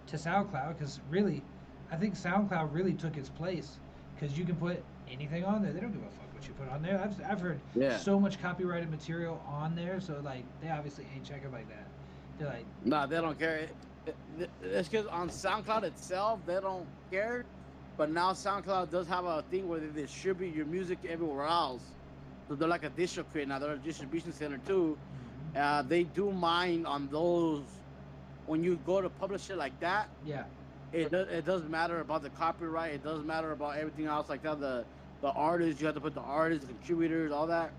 to SoundCloud because really I think SoundCloud really took its place because you can put anything on there. They don't give a fuck what you put on there. I've heard yeah. so much copyrighted material on there, so like they obviously ain't checking like that. They're like, Nah, they don't care. It's because on SoundCloud itself, they don't care. But now SoundCloud does have a thing where they distribute your music everywhere else. So they're like a DistroKid now. They're a distribution center too. mm-hmm. They do mine on those. When you go to publish it like that, Yeah, it does matter about the copyright. It does matter about everything else like that. The artists, you have to put the artists, the contributors, all that.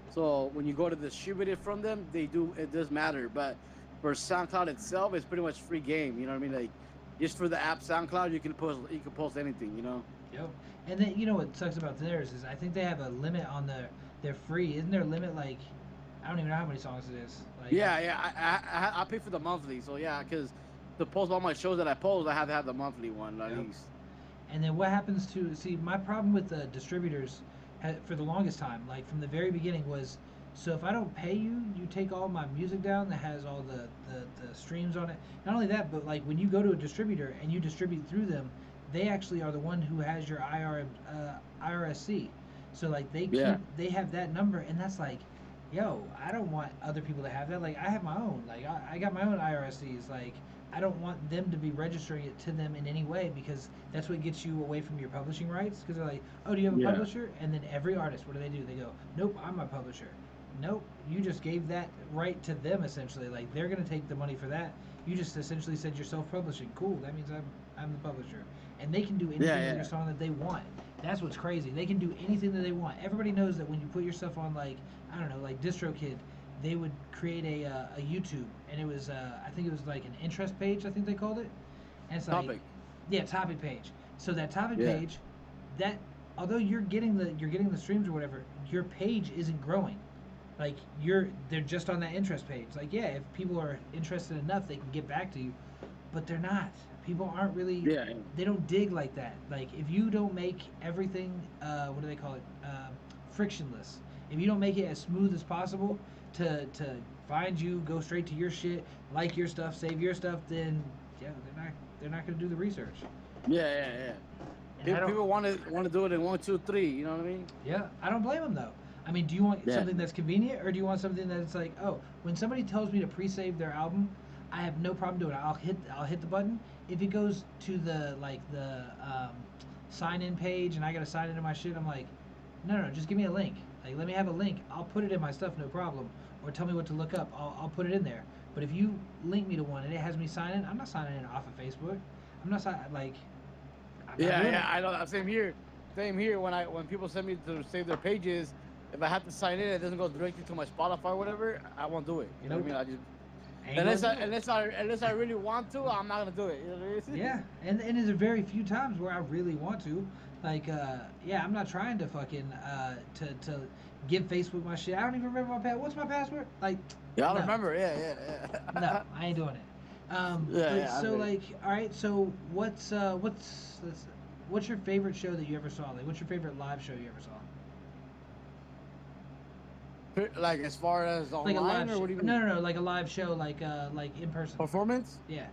So when you go to distribute it from them, they do, it does matter. But for SoundCloud itself, it's pretty much free game. You know what I mean? Like just for the app SoundCloud, you can post anything. You know? yep. And then you know what sucks about theirs is I think they have a limit on their free. Isn't there a limit like I don't even know how many songs it is. Like Yeah, yeah. I pay for the monthly, so yeah, because to post all my shows that I post, I have to have the monthly one at yep. least. And then what happens to see my problem with the distributors for the longest time, like from the very beginning, was so if I don't pay you, you take all my music down that has all the streams on it. Not only that, but like when you go to a distributor and you distribute through them, they actually are the one who has your IRSC. So like Yeah, they have that number, and that's like, yo, I don't want other people to have that. Like I have my own. Like I got my own IRSCs. Like I don't want them to be registering it to them in any way because that's what gets you away from your publishing rights. Because they're like, oh, do you have a yeah, publisher? And then every artist, what do? They go, nope, I'm my publisher. Nope, you just gave that right to them essentially. Like they're gonna take the money for that. You just essentially said you're self-publishing. Cool, that means I'm the publisher, and they can do yeah, anything with your yeah, song that they want. That's what's crazy. They can do anything that they want. Everybody knows that when you put your stuff on like I don't know, like DistroKid, they would create a YouTube, and it was I think it was like an interest page. I think they called it, and it's like topic. yeah, topic page. So that topic Yeah, page, that although you're getting the streams or whatever, your page isn't growing. Like they're just on that interest page. Like yeah, if people are interested enough, they can get back to you, but they're not. People aren't really. yeah, yeah, They don't dig like that. Like if you don't make everything, what do they call it? Frictionless. If you don't make it as smooth as possible to find you, go straight to your shit, like your stuff, save your stuff, then yeah, they're not going to do the research. yeah, yeah, yeah. And I don't. People want to do it in one, two, three. You know what I mean? Yeah, I don't blame them though. I mean, do you want Yeah, something that's convenient, or do you want something that's like, oh, when somebody tells me to pre-save their album, I have no problem doing it. I'll hit the button. If it goes to the like the sign-in page and I gotta sign into my shit, I'm like, no, just give me a link. Like, let me have a link. I'll put it in my stuff, no problem. Or tell me what to look up. I'll put it in there. But if you link me to one and it has me sign in, I'm not signing in off of Facebook. I'm not like I'm not yeah, doing yeah. it. I know that. Same here. Same here. When people send me to save their pages, if I have to sign in, it doesn't go directly to my Spotify or whatever. I won't do it. You know what I Nope. mean? I just I ain't gonna do it. unless I really want to, I'm not gonna do it. You know what I mean? Yeah, and there's a very few times where I really want to. Like, yeah, I'm not trying to fucking to give Facebook my shit. I don't even remember my password. What's my password? Like, Yeah, I no, remember. Yeah, no, yeah, I ain't doing it. yeah, But yeah. I so mean, like, all right. So what's your favorite show that you ever saw? Like, what's your favorite live show you ever saw? like as far as Like a online live or show? what do you No, mean? no, no. Like a live show, like in person. Performance? Yeah.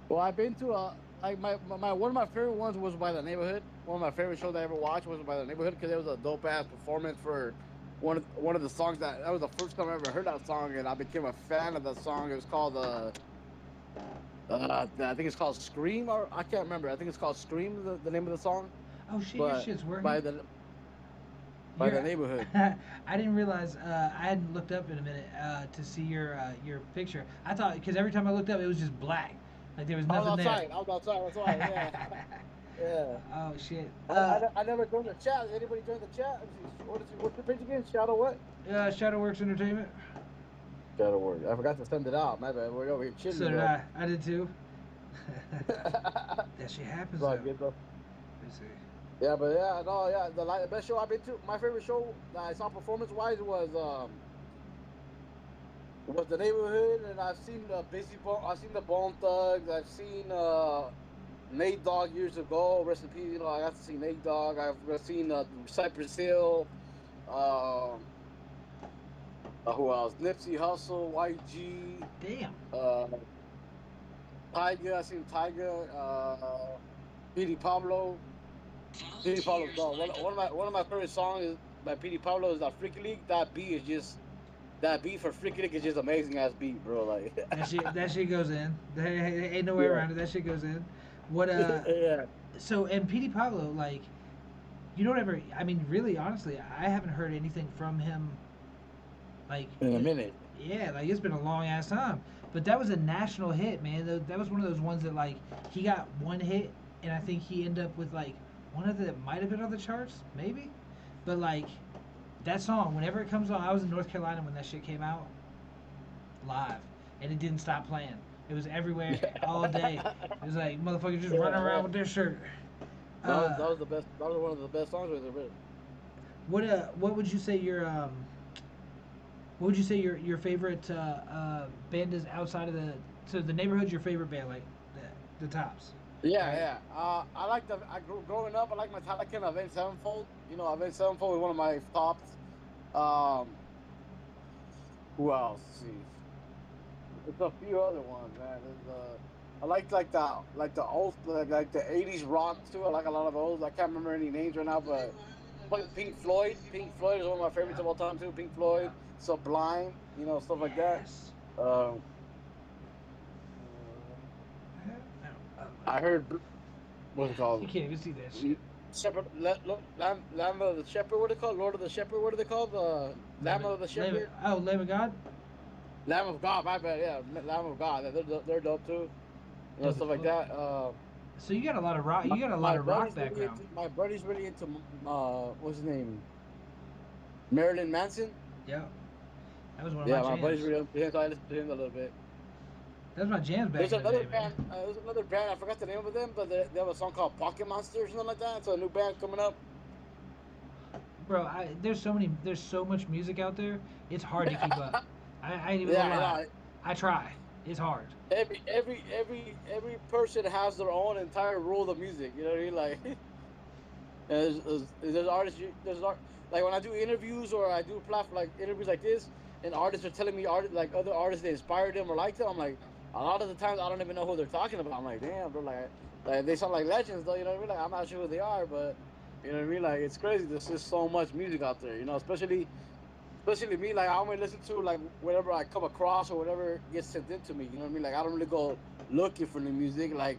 Well, I've been to like my one of my favorite ones was by the neighborhood. One of my favorite shows I ever watched was by the neighborhood because it was a dope ass performance for one of the songs that was the first time I ever heard that song and I became a fan of that song. It was called I think it's called Scream or I can't remember. I think it's called Scream the name of the song. Oh shit, your But shit's by working. the by the You're. neighborhood. I didn't realize I hadn't looked up in a minute to see your picture. I thought because every time I looked up, it was just black, like there was I was nothing there. outside. I was outside. That's why. Yeah, yeah. Oh shit. I never joined the chat. Anybody join the chat? Let me see. What's your page again? Shadow what? Shadowworks Entertainment. Shadow Word. I forgot to send it out. My bad. We're over here So chilling did though. I. I did too. That shit happens Well, though. good though. Let's see. Yeah, but yeah, no, yeah. The best show I've been to. My favorite show that I saw performance wise was the neighborhood, and I've seen the Busy Bone. I've seen the Bone Thugs. I've seen Nate Dogg years ago. Rest in peace. You know, I got to see Nate Dogg. I've seen Cypress Hill. Um, who else? Nipsey Hussle, YG, Damn. uh, Tyga. I seen Tyga. Petey Pablo. Petey Pablo's dog. One of my favorite songs is by Petey Pablo is that Freaky League. That beat is just that beat for Freaky League is just amazing ass beat, bro. Like That shit goes in. There ain't no way yeah, around it. That shit goes in. What yeah. So and Petey Pablo, like you don't ever. I mean, really, honestly, I haven't heard anything from him. Like, In a minute. yeah, like it's been a long ass time. But that was a national hit, man. That was one of those ones that like he got one hit, and I think he ended up with like one of the that might have been on the charts, maybe. But like that song, whenever it comes on, I was in North Carolina when that shit came out live, and it didn't stop playing. It was everywhere all day. It was like motherfuckers just running Yeah, around yeah. with their shirt. That was Uh, the best. That was one of the best songs right there. Really. what would you say what would you say your favorite band is outside of the so the neighborhood's your favorite band like the tops, Yeah, right? yeah. I like the. I grew growing up. I like Metallica and Avenged Sevenfold. You know, Avenged Sevenfold is one of my tops. Um, who else? Let's see, there's a few other ones, man. I like the old like the '80s rock too. I like a lot of those. I can't remember any names right now, but like Pink Floyd. Pink Floyd is one of my favorites of all time too. Pink Floyd, Yeah. Sublime. You know, stuff like that. Yes. Um, I heard what's it You called? can't even see that shit. Shepherd, Lamb of the Shepherd. What are they called? Lord of the Shepherd. What are they called? Lamb of the Shepherd. Lamb of God. Lamb of God. My bad. Yeah, Lamb of God. They're dope too. You know, Dope as stuff like fuck. that. So you got a lot of rock. My, You got a lot my of rock buddy's really background. into. My buddy's really into. What's his name? Marilyn Manson. Yeah, that was one of my Yeah, my buddy's jams. really into him. So I listen to him a little bit. That was my jams back There's in the another day, band. man. There's another band. I forgot the name of them, but they have a song called Pocket Monster or something like that. It's a new band coming up. Bro, there's so much music out there. It's hard to keep up. I ain't even Yeah, gonna I lie. know. I try. It's hard. Every person has their own entire rule of music. You know what I mean? Like, there's artists. Like when I do interviews or I do platform like interviews like this, and artists are telling me like other artists that inspired them or like them. I'm like, a lot of the times I don't even know who they're talking about. I'm like, damn, bro, like they sound like legends though. You know what I mean? Like I'm not sure who they are, but you know what I mean? Like it's crazy. There's just so much music out there. You know, especially me, like I only listen to like whatever I come across or whatever gets sent into me. You know what I mean? Like I don't really go looking for new music. Like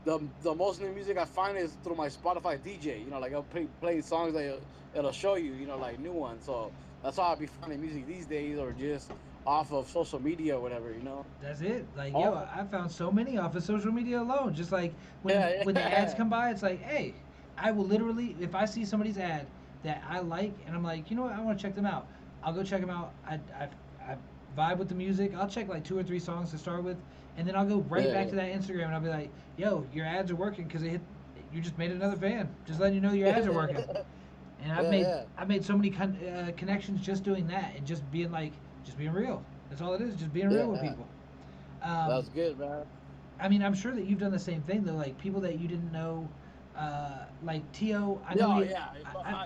the most new music I find is through my Spotify DJ. You know, like I'll play songs that it'll show you. You know, like new ones. So that's how I be finding music these days, or just off of social media or whatever. You know. That's it. Like, yo, Oh I found so many off of social media alone. Just like yeah, when the ads yeah, come by, it's like, hey, I will literally if I see somebody's ad that I like and I'm like, you know what, I want to check them out. I'll go check them out. I vibe with the music. I'll check like two or three songs to start with, and then I'll go right back yeah, to that Instagram and I'll be like, yo, your ads are working because it hit. You just made another fan. Just letting you know your ads are working. And yeah, yeah. I've made so many connections just doing that and just being real. That's all it is. Just being real with Yeah. people. That's Um, good, man. I mean, I'm sure that you've done the same thing though. Like people that you didn't know, like Tio. I know Yeah, he. yeah.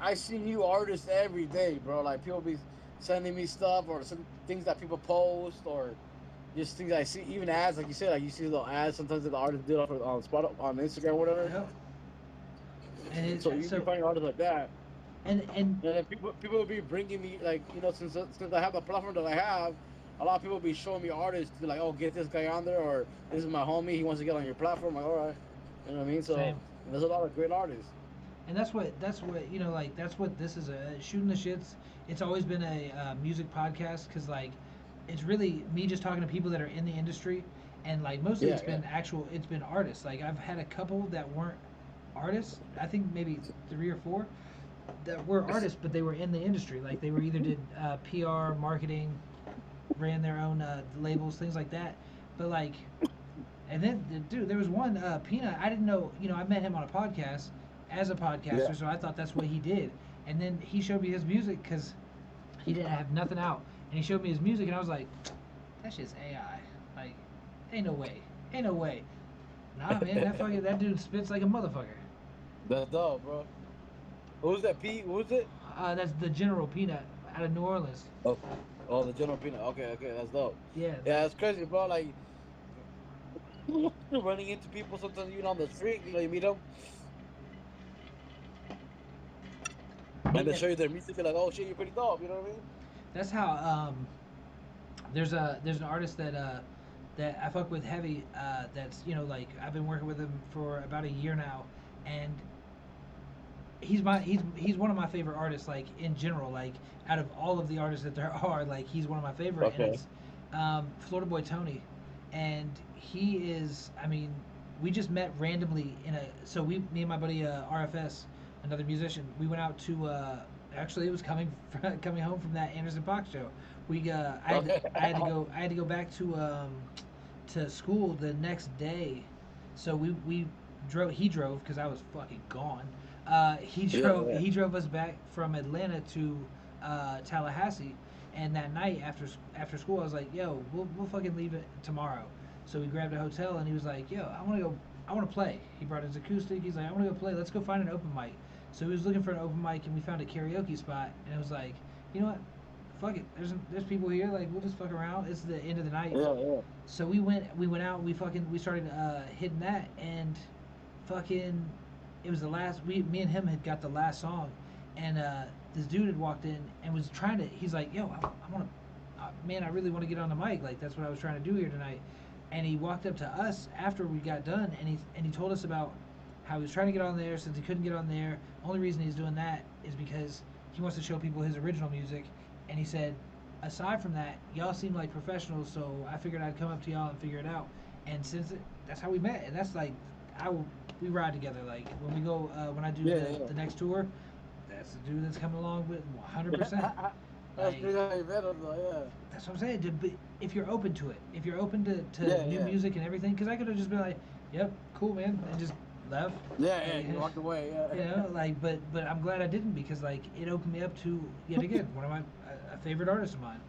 I see new artists every day, bro. Like people be sending me stuff or some things that people post or just things I see, even ads, like you said, like you see little ads sometimes that the artists do on spot on Instagram, or whatever. Yep. And So you be so finding artists like that, and and then people will be bringing me like since I have the platform that I have, a lot of people be showing me artists to be like, oh, get this guy on there, or this is my homie, he wants to get on your platform. Like, all right, you know what I mean? So same. there's a lot of great artists. And that's what like that's what this is a shooting the shits. It's always been a music podcast because like it's really me just talking to people that are in the industry, and like mostly Yeah, yeah. it's been artists. Like I've had a couple that weren't artists. I think maybe three or four that were artists, but they were in the industry. Like they were either did PR, marketing, ran their own labels, things like that. But like, and then dude, there was one Peanut. I didn't know. I met him on a podcast as a Yeah. podcaster, so I thought that's what he did. And then he showed me his music because he didn't have nothing out, and he showed me his music, and I was like, that shit's AI. Like, ain't no way, ain't no way. Nah, man, that dude spits like a motherfucker. That's dope, bro. Who's that? Pete? Who's it? That's the General Peanut out of New Orleans. Oh, oh, the general peanut. Okay, okay, that's dope. Yeah, Yeah, it's crazy, bro. Like running into people sometimes even on the street. You meet them and they yeah. show you their music. You're like, oh shit, you're pretty dope. You know what I mean? That's how there's an artist that I fuck with heavy. That's like I've been working with him for about a year now, and he's one of my favorite artists. Like in general, like out of all of the artists that there are, like he's one of my favorite, and Okay. it's Florida Boy Tony, and he is. I mean, we just met randomly in a. So me and my buddy RFS, another musician, we went out to. Actually, it was coming home from that Anderson Paak show. Okay. I had to go back to school the next day, so we drove. He drove because I was fucking gone. Yeah, yeah. He drove us back from Atlanta to Tallahassee, and that night after school, I was like, "Yo, we'll fucking leave it tomorrow." So we grabbed a hotel, and he was like, "Yo, I want to play." He brought his acoustic. He's like, "I want to go play. Let's go find an open mic." So he was looking for an open mic, and we found a karaoke spot, and it was like, you know what? Fuck it. There's people here. Like we'll just fuck around. It's the end of the night. Yeah, yeah. So we went out. We started hitting that, and fucking it was the last. Me and him had got the last song, and this dude had walked in and was trying to. He's like, "Yo, I want to, man, I really want to get on the mic. Like that's what I was trying to do here tonight." And he walked up to us after we got done, and he told us about how he was trying to get on there since he couldn't get on there. Only reason he's doing that is because he wants to show people his original music, and he said, aside from that, y'all seem like professionals, so I figured I'd come up to y'all and figure it out. And that's how we met, and that's like, we ride together. Like when we go, when I do Yeah, yeah. the next tour, that's the dude that's coming along with 100%. That's Like pretty how you met him, though. that's what I'm saying. If you're open to it, if you're open Yeah, to yeah, new yeah. music and everything, because I could have just been like, "Yep, cool, man," and just left. Yeah, yeah. Like, You walked away. Yeah. like, but I'm glad I didn't because like it opened me up to yet again one of my a favorite artists of mine.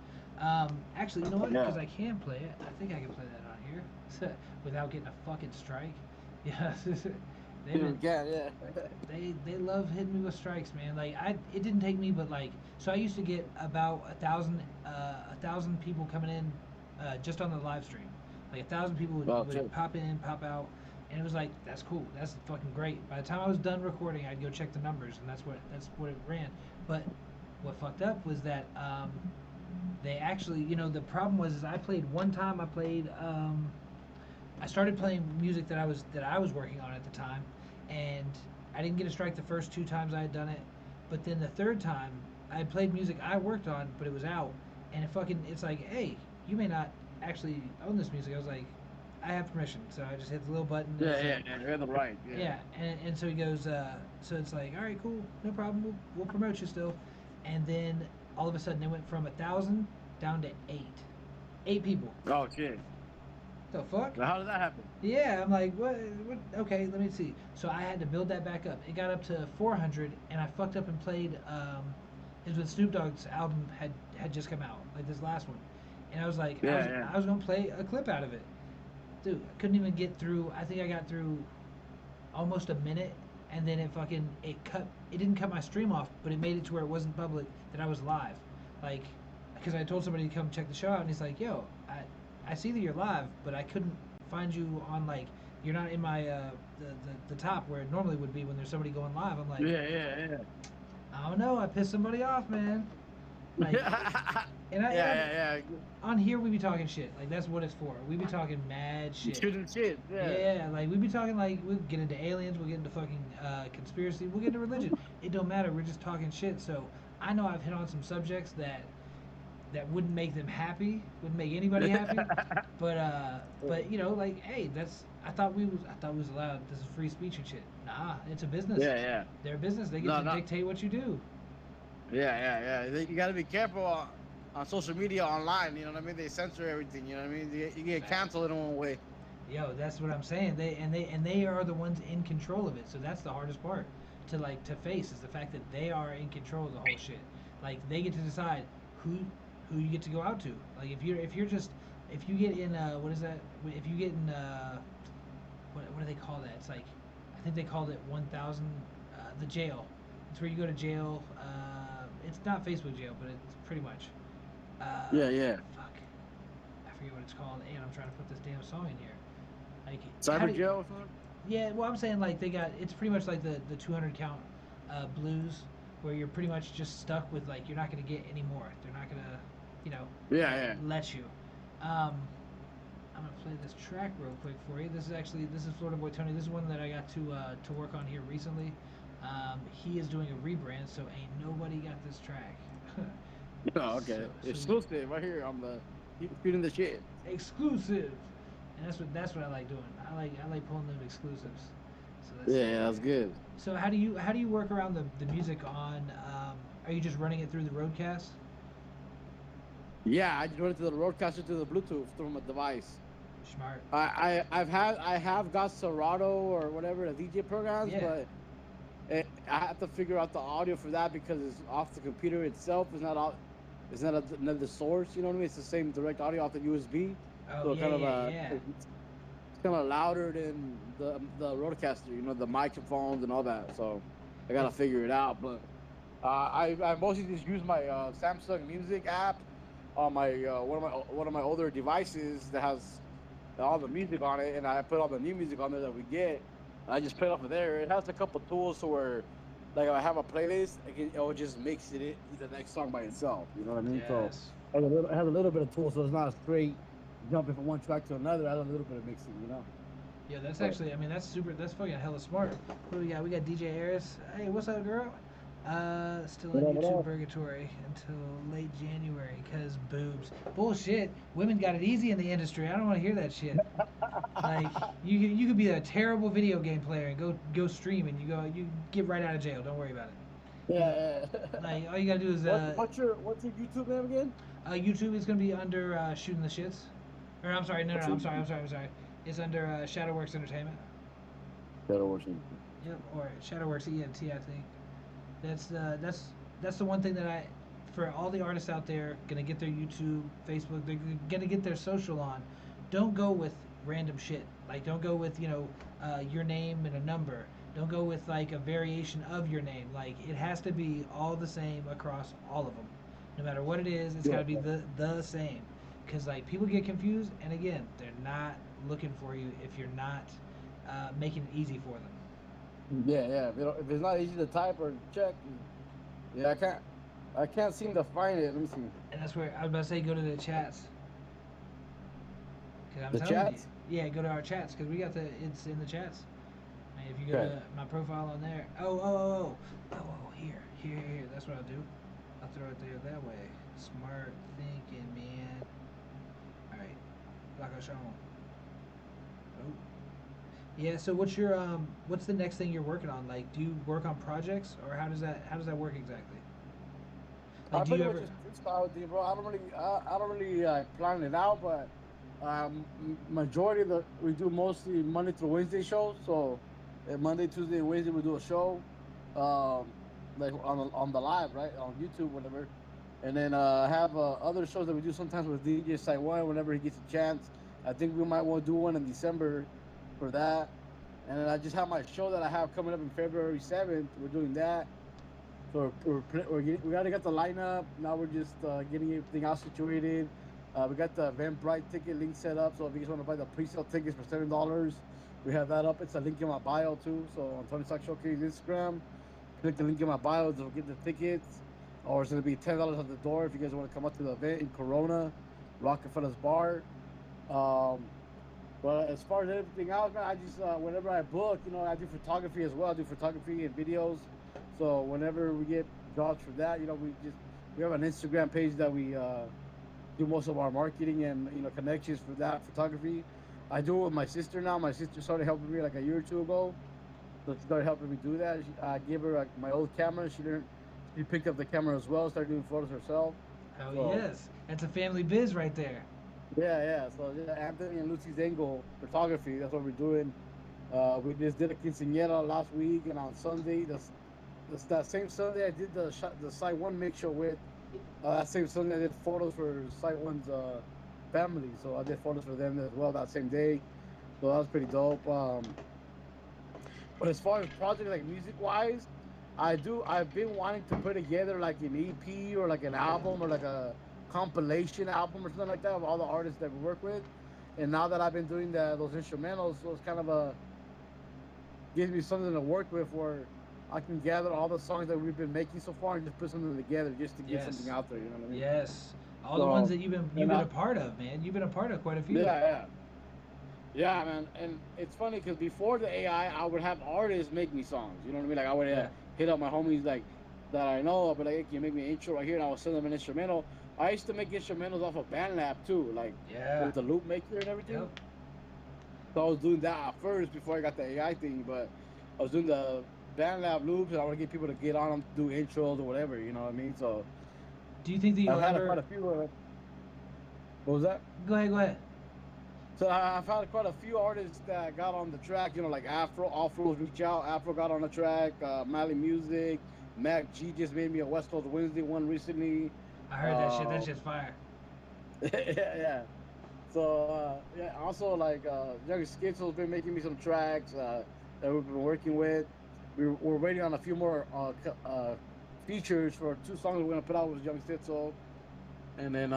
Actually, you know what? Because Yeah. I can play it. I think I can play that on here without getting a fucking strike. Yeah, they've You been can. Yeah. they love hitting me with strikes, man. Like it didn't take me, but like, so I used to get about a thousand people coming in, just on the live stream. Like 1,000 people Well, would shit. pop in, pop out, and it was like that's cool, that's fucking great. By the time I was done recording, I'd go check the numbers, and that's what it ran. But what fucked up was that they actually, the problem was is I played one time. I started playing music that I was working on at the time, and I didn't get a strike the first two times I had done it. But then the third time, I had played music I worked on, but it was out, and it's like, hey, you may not actually own this music. I was like, I have permission, so I just hit the little button, and it Yeah, said, yeah, yeah. You're in the right. Yeah. yeah, and so he goes, so it's like, all right, cool, no problem, we'll promote you still, and then all of a sudden it went from 1,000 down to eight people. Oh shit. The fuck? Now, how did that happen? Yeah, I'm like, what? Okay, let me see. So I had to build that back up. It got up to 400, and I fucked up and played. It was when Snoop Dogg's album had just come out, like this last one, and I was like, Yeah, yeah. I was gonna play a clip out of it, dude. I couldn't even get through. I think I got through almost a minute, and then it cut. It didn't cut my stream off, but it made it to where it wasn't public that I was live, like, because I told somebody to come check the show out, and he's like, yo, I see that you're live, but I couldn't find you on, like, you're not in my the top where it normally would be when there's somebody going live. I'm like, Yeah, yeah, yeah. I don't know, I pissed somebody off, man. Like, yeah, and I yeah, yeah. on here we be talking shit. Like that's what it's for. We be talking mad shit. Shooting shit. Yeah. Yeah, like we be talking like we'll get into aliens, we'll get into fucking conspiracy, we'll get into religion. It don't matter. We're just talking shit. So I know I've hit on some subjects that wouldn't make them happy, wouldn't make anybody happy. But you know, like, hey, that's I thought we was allowed. This is free speech and shit. Nah, it's a business. Yeah, yeah. They're a business. They get No, to no. dictate what you do. Yeah, yeah, yeah. You got to be careful on social media, online. You know what I mean? They censor everything. You know what I mean? You get Facts. canceled in one way. Yo, that's what I'm saying. They are the ones in control of it. So that's the hardest part to face is the fact that they are in control of the whole shit. Like they get to decide who who you get to go out to. Like if you're just if you get in what is that? If you get in what do they call that? It's like I think they called it 1,000 the jail. It's where you go to jail. It's not Facebook jail, but it's pretty much. Yeah, yeah. Fuck, I forget what it's called, and I'm trying to put this damn song in here. Like, how Cyber do you, jail or something? yeah, well, I'm saying like they got it's pretty much like the 200 count blues where you're pretty much just stuck with like you're not gonna get any more. They're not gonna, you know, Yeah, yeah. let you. Um, I'm gonna play this track real quick for you. This is Florida Boy Tony. This is one that I got to work on here recently. He is doing a rebrand, so ain't nobody got this track. Oh, okay. So we Exclusive right here on the shooting the shit. exclusive, and that's what I like doing. I like pulling them exclusives. So let's Yeah, see yeah, that's here. good. So how do you work around the music on? Are you just running it through the Roadcast? Yeah, I just run it to the roadcaster to the Bluetooth through my device. Smart. I have got Serato or whatever the DJ programs, Yeah. but I have to figure out the audio for that because it's off the computer itself. It's not out. It's not another source. You know what I mean? It's the same direct audio off the USB. Oh So yeah, kind of yeah, yeah. it's kind of louder than the roadcaster. You know, the microphones and all that. So I gotta It's figure it out. But I mostly just use my Samsung Music app on my one of my older devices that has all the music on it, and I put all the new music on there that we get. I just play it off of there. It has a couple tools so where, like, if I have a playlist, it will just mix the next song by itself. You know what I mean? So yes. it has a little bit of tools, so it's not a straight jumping from one track to another. It has a little bit of mixing, you know. Yeah, that's But actually. I mean, that's super. That's fucking hella smart. What do we got? We got DJ Eris. Hey, what's up, girl? Still in what YouTube up? purgatory until late January because boobs. Bullshit. Women got it easy in the industry. I don't want to hear that shit. Like you could be a terrible video game player and go stream and you get right out of jail. Don't worry about it. You know, Yeah, yeah. like all you gotta do is What's your YouTube name again? YouTube is gonna be under shooting the shits. Or I'm sorry, no, no, What's no, your I'm sorry. It's under Shadowworks Entertainment. Better watching. Yep, or Shadowworks ENT, I think. That's the one thing that I, for all the artists out there, gonna get their YouTube, Facebook, they're gonna get their social on. Don't go with random shit. Like don't go with your name and a number. Don't go with like a variation of your name. Like it has to be all the same across all of them. No matter what it is, it's got Yeah, to be the same. Because like people get confused, and again, they're not looking for you if you're not making it easy for them. yeah, yeah. If it's not easy to type or check, yeah, I can't seem to find it. Let me see. And that's where I was about to say go to the chats. Cause I'm The telling you, chats. yeah, go to our chats because we got it's in the chats. And if you go Okay. to my profile on there, here. That's what I'll do. I'll throw it there that way. Smart thinking, man. All right, like I shown. Oh, yeah. So what's the next thing you're working on? Like, do you work on projects, or how does that work exactly? Like, I do you pretty much ever? just freestyle with you, bro. I don't really plan it out, but majority of the we do mostly Monday through Wednesday shows. So Monday, Tuesday, Wednesday we do a show, um, like on the live, right, on YouTube, whatever. And then I have other shows that we do sometimes with DJ Site One whenever he gets a chance. I think we might want to do one in December for that. And then I just have my show that I have coming up in February 7th. We're doing that. So we already got the lineup. Now we're just getting everything out situated. We got the Eventbrite ticket link set up. So if you guys want to buy the pre-sale tickets for $7, we have that up. It's a link in my bio too. So on Tony Stock Showcase Instagram, click the link in my bio to get the tickets. or it's gonna be $10 at the door if you guys want to come up to the event in Corona, Rockefeller's Bar. Um, but as far as everything else, man, I just whenever I book, I do photography as well. I do photography and videos. So whenever we get jobs for that, we have an Instagram page that we do most of our marketing and connections for that photography. I do it with my sister now. My sister started helping me like a year or two ago, so she started helping me do that. I gave her like my old camera. She picked up the camera as well. Started doing photos herself. Oh So yes, that's a family biz right there. yeah. So yeah, Anthony and Lucy's angle photography. That's what we're doing. We just did a quinceañera last week, and on Sunday, that's that same Sunday I did the Site One mix show with. That same Sunday I did photos for Site One's family, so I did photos for them as well that same day. So that was pretty dope. But as far as project like music wise, I've been wanting to put together like an EP or like an album or like a compilation album or something like that of all the artists that we work with. And now that I've been doing those instrumentals, so it's kind of a gives me something to work with where I can gather all the songs that we've been making so far and just put something together just to get something Yes, out there. You know what I mean? yes. All the ones So that you've and been a part of, man. You've been a part of quite a few. yeah. Yeah, man, and it's funny because before the AI, I would have artists make me songs. You know what I mean? Like I would Yeah. hit up my homies like that I know. I'd be like, hey, can you make me an intro right here? And I would send them an instrumental. I used to make instrumentals off of BandLab too, like with Yeah. the loop maker and everything. Yep. So I was doing that at first before I got the AI thing. But I was doing the BandLab loops, and I want to get people to get on them, do intros or whatever. You know what I mean? So Do you think that I've you'll had quite ever? a few. What was that? Go ahead. Go ahead. So I've had quite a few artists that got on the track, like Afro, Afro's Reach Out, Afro got on the track, Mali Music, Mac G just made me a West Coast Wednesday one recently. I heard that shit. That Uh, shit's fire. yeah. So yeah, also like Young Schizo's been making me some tracks that we've been working with. We're waiting on a few more features for two songs we're gonna put out with Young Schizo. And then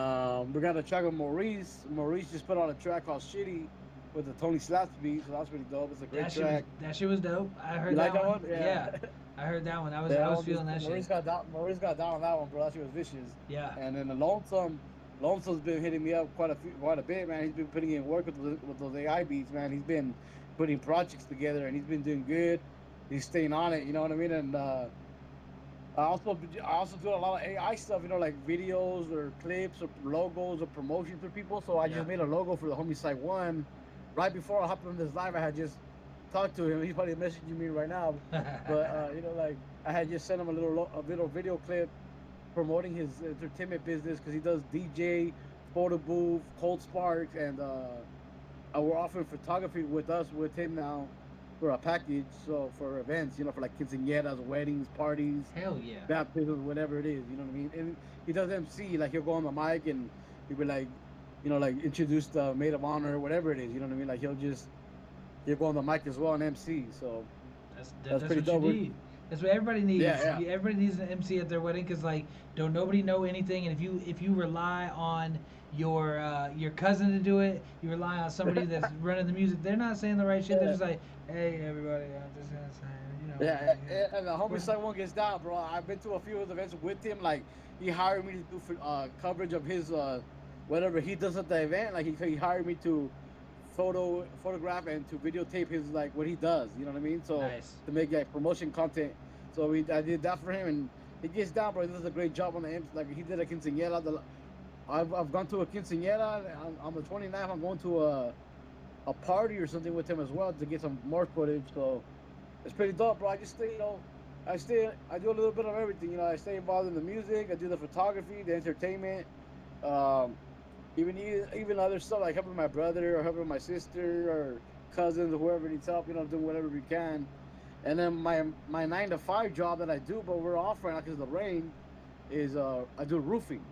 we got a track with Maurice. Maurice just put out a track called Shitty with the Tony Slaps beat, so that's pretty dope. It's a great track. That shit was dope. I You heard like that that one. one? Yeah. Yeah, I heard that one. I was Yeah, I that was one feeling that Maurice shit. got down. Maurice got down on that one, bro. That shit was vicious. Yeah. And then the Lonesome's been hitting me up quite a bit, man. He's been putting in work with those AI beats, man. He's been putting projects together, and he's been doing good. He's staying on it, you know what I mean? And I also do a lot of AI stuff, like videos or clips or logos or promotion for people. So I just Yeah. made a logo for the homie Site One. Right before I hopped on this live, I had just talked to him. He's probably messaging me right now. But like I had just sent him a little video clip promoting his entertainment business because he does DJ, photo booth, Cold Sparks, and we're offering photography with him now for a package. So for events, for like quinceañeras, weddings, parties, Hell yeah. baptisms, whatever it is. You know what I mean? And he does MC. Like he'll go on the mic and he'll be like, like introduce the maid of honor, whatever it is. You know what I mean? Like he'll go on the mic as well and MC. So that's That's pretty what you dope. need. That's what everybody needs. Yeah. Everybody needs an MC at their wedding because like don't nobody know anything, and if you rely on your cousin to do it, you rely on somebody that's running the music. They're not saying the right shit. They're Yeah. just like, hey everybody, I'm just gonna say, And the homie Site One gets down, bro. I've been to a few of the events with him. Like he hired me to do coverage of his whatever he does at the event. Like he hired me to photograph and to videotape his like what he does. You know what I mean? So Nice. to make like promotion content. So I did that for him, and he gets down, bro. He does a great job on the MC. Like he did a quinceañera. I've gone to a quinceañera on the 29th. I'm going to a party or something with him as well to get some more footage. So it's pretty dope, bro. I just stay, I do a little bit of everything. I stay involved in the music. I do the photography, the entertainment, um, even other stuff like helping my brother or helping my sister or cousins or whoever needs help. Doing whatever we can. And then my 9 to 5 job that I do, but we're off right now because of the rain, is I do roofing.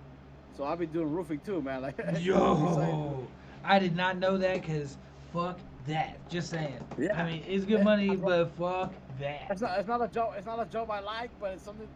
So I'll be doing roofing too, man. Like, Yo, I did not know that because fuck that. Just saying. I yeah, mean, it's good yeah. money, but fuck that. It's not a job. It's not a job I like, but it's something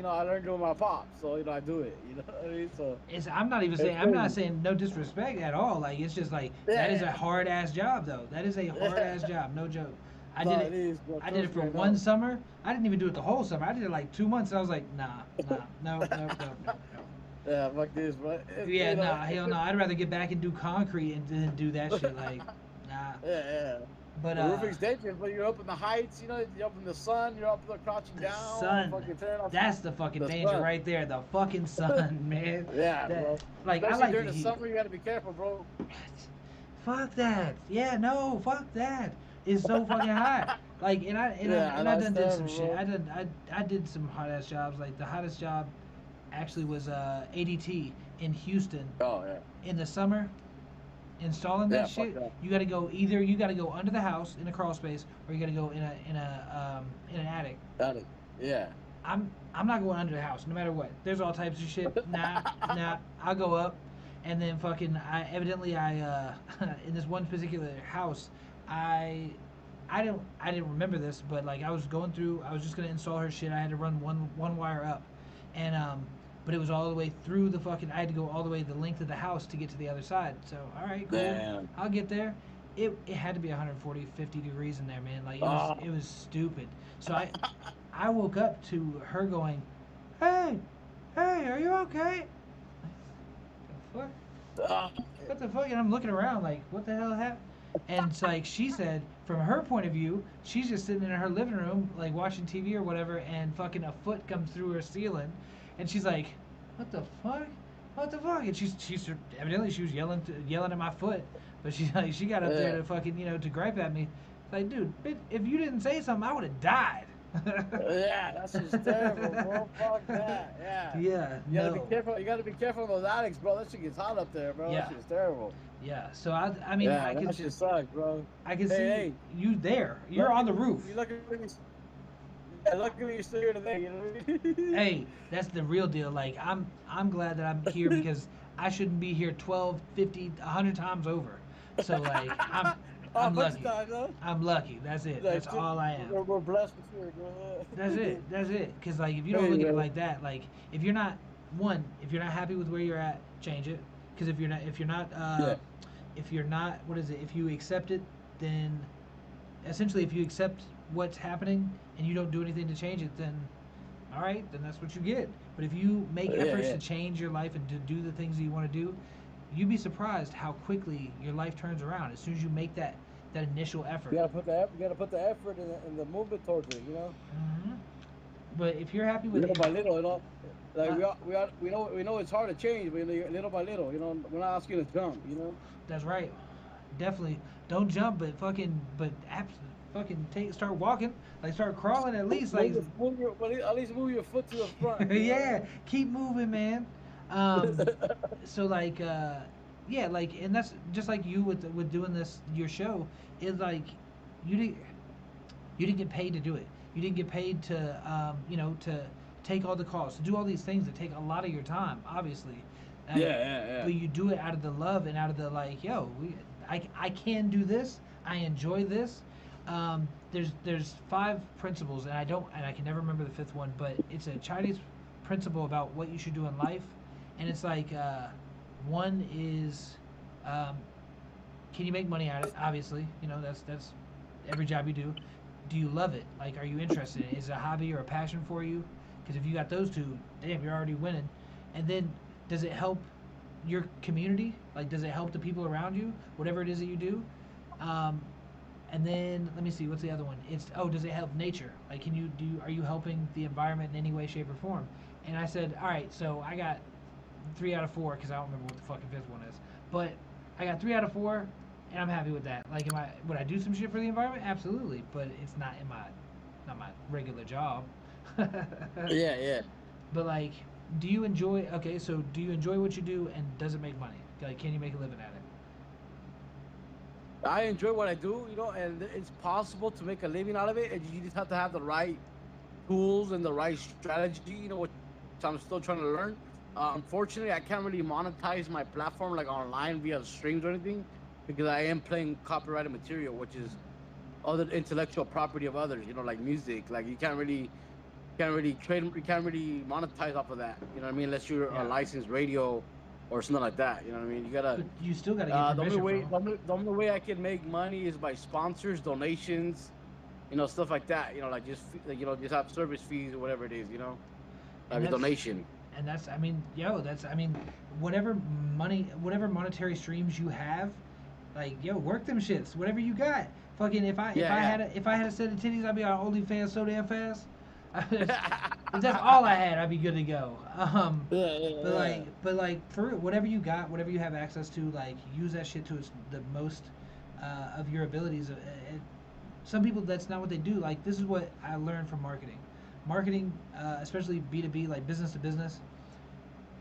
I learned with my pop. So I do it. You know what I mean? So It's I'm not even it's saying I'm not crazy. saying no disrespect at all. Like it's just like that is a Yeah, hard ass job though. That is a hard yeah, ass job. No joke. I did No, it. it is, bro. I did it Trust for me, I one know. summer. I didn't even do it the whole summer. I did it like 2 months. I was like, nah, nah, no, no, no, no, no. Yeah, fuck this, bro. Yeah, nah, hell no. I'd rather get back and do concrete and then do that shit. Like, nah. yeah. But The roofing's dangerous, but you're up in the heights, you're up in the sun, you're up there crouching the down, sun. fucking turning off That's the fucking the danger sun. right there. The fucking sun, man. Yeah, That bro. like I Especially like during the the heat. summer, you gotta be careful, bro. Fuck that. Yeah, no, fuck that. It's so fucking hot. Like, Yeah, I and I know it's done did some terrible, shit. bro. I did some hot ass jobs. Like the hottest job actually was ADT in Houston Oh yeah, in the summer. Installing that yeah, fuck shit, that. you got to go either you got to go under the house in a crawl space, or you got to go in an attic. That is, yeah, I'm not going under the house no matter what. There's all types of shit. Nah, nah. I'll go up, and then fucking I in this one particular house, I I didn't remember this, but like I was going through, I was just gonna install her shit. I had to run one wire up, and but it was all the way through the fucking. I had to go all the way the length of the house to get to the other side. So all right, cool. damn. I'll get there. It had to be 140, 50 degrees in there, man. Like Oh, it was stupid. So I woke up to her going, "Hey, hey, are you okay?" The fuck? oh, What the fuck? And I'm looking around like, what the hell happened? And it's like she said, from her point of view, she's just sitting in her living room, like watching TV or whatever, and fucking a foot comes through her ceiling, and she's like, "What the fuck? What the fuck?" And she's evidently she was yelling at my foot, but she got up there yeah, to fucking to gripe at me. Like, dude, if you didn't say something, I would have died. yeah. That's just terrible, bro. Fuck that. Yeah, Yeah, you gotta be no. careful. You gotta be careful of those attics, bro. That shit gets hot up there, bro. That Yeah, shit's terrible. yeah. So I mean, Yeah, that shit sucks, bro. I can Hey, see hey. you there. You're on the Luckily, roof. you luckily, yeah, luckily you're still here today. You know what I mean? Hey, that's the real deal. Like I'm glad that I'm here because I shouldn't be here 12, 50, 100 times over. So like Oh, a I'm bunch of lucky. times, huh? I'm lucky. That's it. Like, That's all I am. we're blessed with you, bro. That's it. That's it. Cuz like if you don't Hey, look at it man. like that, like if you're not happy with where you're at, change it. Cuz Yeah, if you're not what is it? If you accept it, then essentially if you accept what's happening and you don't do anything to change it, then all right, then that's what you get. But if you make yeah, efforts yeah. to change your life and to do the things that you want to do, you'd be surprised how quickly your life turns around as soon as you make that initial effort. You gotta put the effort and the movement towards it. hmm But if you're happy with Little it, by little. Like uh, we know it's hard to change, but little by little. We're not asking to jump. that's right. Definitely don't jump, but fucking start walking, like start crawling at least, like Well, at least move your foot to the front. yeah, keep moving, man. Um, so like yeah, like and that's just like you with doing this your show is like you didn't you didn't get paid to do it. You didn't get paid to to take all the calls, to do all these things that take a lot of your time, obviously. Yeah, Uh, yeah, but you do it out of the love and out of the like, I can do this. I enjoy this. There's five principles, and I can never remember the fifth one, but it's a Chinese principle about what you should do in life, and it's like one is um, can you make money at it? Obviously, that's every job you do. Do you love it? Like, are you interested in it? Is it a hobby or a passion for you? Because if you got those two, damn, you're already winning. And then, does it help your community? Like, does it help the people around you? Whatever it is that you do. Um, and then let me see, what's the other one? Does it help nature? Like, are you helping the environment in any way, shape, or form? And I said, all right, so I got 3 out of 4 because I don't remember what the fucking fifth one is. But I got 3 out of 4, and I'm happy with that. Like, would I do some shit for the environment? Absolutely, but it's not my regular job. yeah, yeah. But like, do you enjoy? Okay, so do you enjoy what you do, and does it make money? Like, can you make a living at it? I enjoy what I do, and it's possible to make a living out of it, and you just have to have the right tools and the right strategy, which I'm still trying to learn. Unfortunately, I can't really monetize my platform like online via streams or anything because I am playing copyrighted material, which is other intellectual property of others, like music. Like you can't really trade, you can't really monetize off of that. You know what I mean? Unless you're a Yeah, licensed radio or something like that. You know what I mean? You gotta. but you still got to get The only permission way, from the only way I can make money is by sponsors, donations, stuff like that. Like just like, just have service fees or whatever it is. And Like a donation. that's I mean, yo, that's I mean, whatever money, whatever monetary streams you have, like yo, work them shits. Whatever you got. Fucking Yeah, if I had a set of titties, I'd be on OnlyFans so damn fast. yeah. If that's all I had, I'd be good to go. Yeah, yeah, yeah. But like for real, whatever you got, whatever you have access to, like use that shit to the most of your abilities. Some people that's not what they do. Like this is what I learned from marketing. Marketing, especially B2B, like business to business.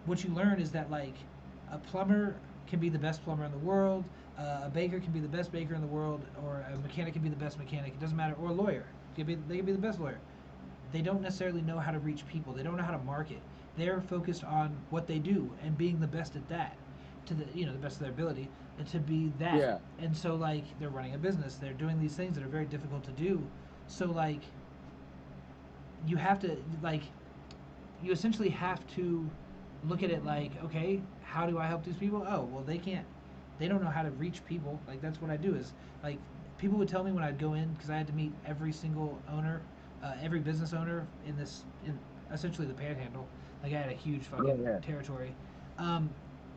What you learn is that like a plumber can be the best plumber in the world, a baker can be the best baker in the world, or a mechanic can be the best mechanic. It doesn't matter, or a lawyer. They can be the best lawyer. They don't necessarily know how to reach people. They don't know how to market. They're focused on what they do and being the best at that, to the best of their ability, and to be that. Yeah. And so like they're running a business. They're doing these things that are very difficult to do. So like you have to like you essentially have to look at it like, okay, how do I help these people? Oh, well, they don't know how to reach people. Like that's what I do is like people would tell me when I'd go in because I had to meet every single owner, every business owner in essentially the Panhandle. Like I had a huge Yeah, fucking yeah. territory, um,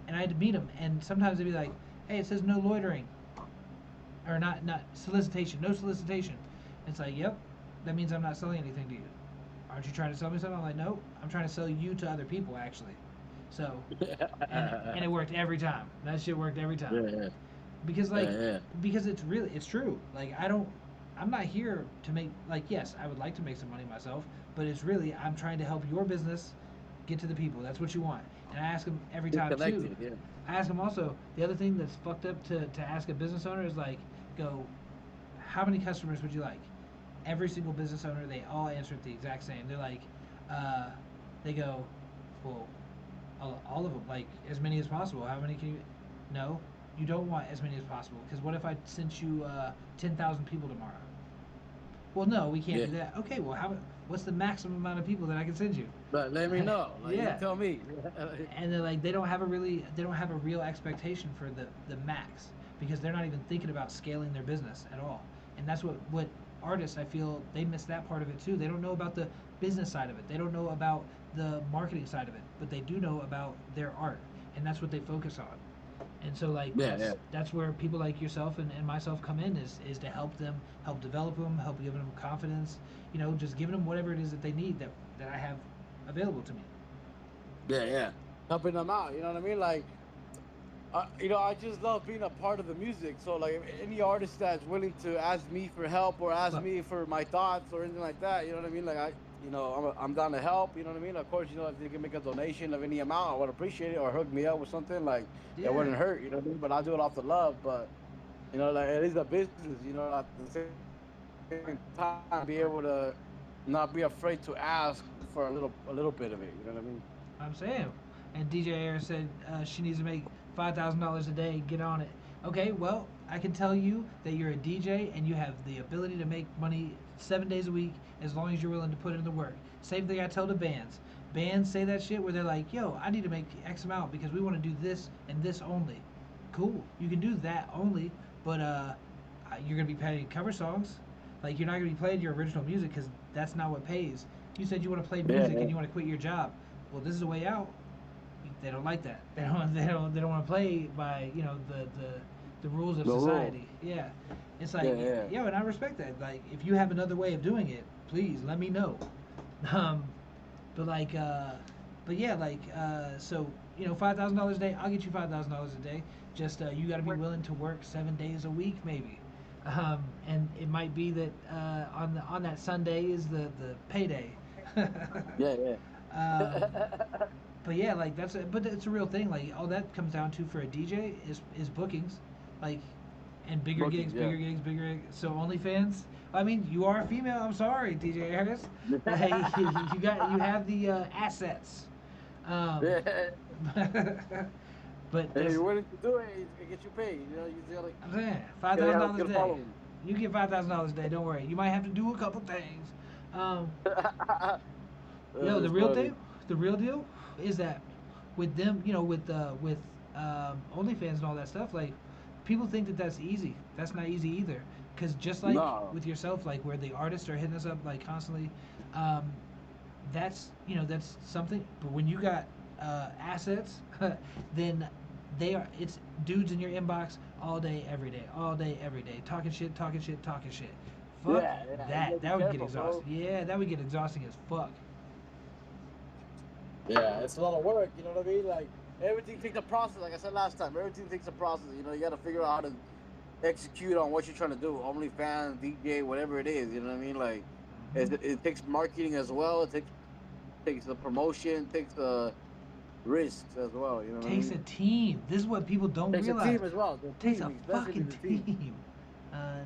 and I had to meet them. And sometimes they'd be like, hey, it says no loitering, or not solicitation, no solicitation. It's like, yep, that means I'm not selling anything to you. Aren't you trying to sell me something? I'm like, nope, I'm trying to sell you to other people actually. So, and it worked every time. That shit worked every Yeah, time. yeah, Because like, yeah, because it's true. Like I'm not here to make like yes, I would like to make some money myself, but it's really I'm trying to help your business get to the people. That's what you want. And I ask them every get time too. connected. Yeah. I ask them also the other thing that's fucked up to ask a business owner is like, go, how many customers would you like? Every single business owner, they all answer it the exact same. They're like, uh, they go, well, all of them, like as many as possible. How many can you? No, you don't want as many as possible because what if I sent you 10,000 people tomorrow? Well, no, we can't Yeah. do that. Okay, well, what's the maximum amount of people that I can send you? But let me know. Like you Yeah, tell me. and they're like they don't have a real expectation for the max because they're not even thinking about scaling their business at all. And that's what artists, I feel they miss that part of it too. They don't know about the business side of it. They don't know about the marketing side of it, but they do know about their art, and that's what they focus on. And so like Yeah, yeah, that's where people like yourself and myself come in is to help them, help develop them, help giving them confidence, just giving them whatever it is that they need that I have available to me. yeah, yeah. Helping them out. You know what I mean? Like, I just love being a part of the music. So, like, if any artist that's willing to ask me for help or ask But me for my thoughts or anything like that, you know what I mean? Like, I'm down to help. You know what I mean? Of course, if they can make a donation of any amount, I would appreciate it, or hook me up with something like it yeah, wouldn't hurt. You know what I mean? But I do it off the love. But like it is a business. At the same time, be able to not be afraid to ask for a little bit of it. You know what I mean? I'm saying. And DJ Air said she needs to make $5,000 a day. Get on it. Okay, well, I can tell you that you're a DJ and you have the ability to make money 7 days a week as long as you're willing to put in the work. Same thing I tell the bands. Bands say that shit where they're like, yo, I need to make X amount because we want to do this and this only. Cool. You can do that only, but you're going to be playing cover songs. Like, you're not going to be playing your original music because that's not what pays. You said you want to play Yeah, music and yeah. you want to quit your job. Well, this is a way out. They don't like that. They don't want to play by the rules of The rules. society. Yeah, it's Yeah, like yeah. yo, and I respect that. Like if you have another way of doing it, please let me know. Um, but like but yeah, like so $5,000 a day. I'll get you $5,000 a day. Just you got to be willing to work 7 days a week, maybe. And it might be that on that Sunday is the payday. Yeah, yeah. um, but yeah, like but it's a real thing. Like all that comes down to for a DJ is bookings, like and bigger gigs, Bookings, yeah. bigger gigs, bigger. So OnlyFans. I mean, you are a female. I'm sorry, DJ Harris. Like you have the assets. Um, Yeah. but And if that's you're willing to do it, it gets you paid. You just I'm saying five gotta thousand have a dollars a good day. following. You get $5,000 a day. Don't worry. You might have to do a couple things. Um, Yo, That's funny. the real deal is that with them, with OnlyFans and all that stuff, like people think that that's easy. That's not easy either. Because just like No. with yourself, like where the artists are hitting us up like constantly, um, that's that's something. But when you got assets, then they are it's dudes in your inbox all day, every day, all day, every day, talking shit, talking shit, talking shit. Fuck Yeah, yeah. You that. gotta be That would get careful, bro. exhausting. Yeah, that would get exhausting as fuck. Yeah, it's a lot of work. You know what I mean? Like everything takes a process. Like I said last time, everything takes a process. You know, you got to figure out how to execute on what you're trying to do. OnlyFans, DJ, whatever it is. You know what I mean? Like it takes marketing as well. It takes the promotion, takes the risks as well. You know what I Takes mean? a team. This is what people don't Takes a realize. team as well. The Takes team, a especially fucking the team. team.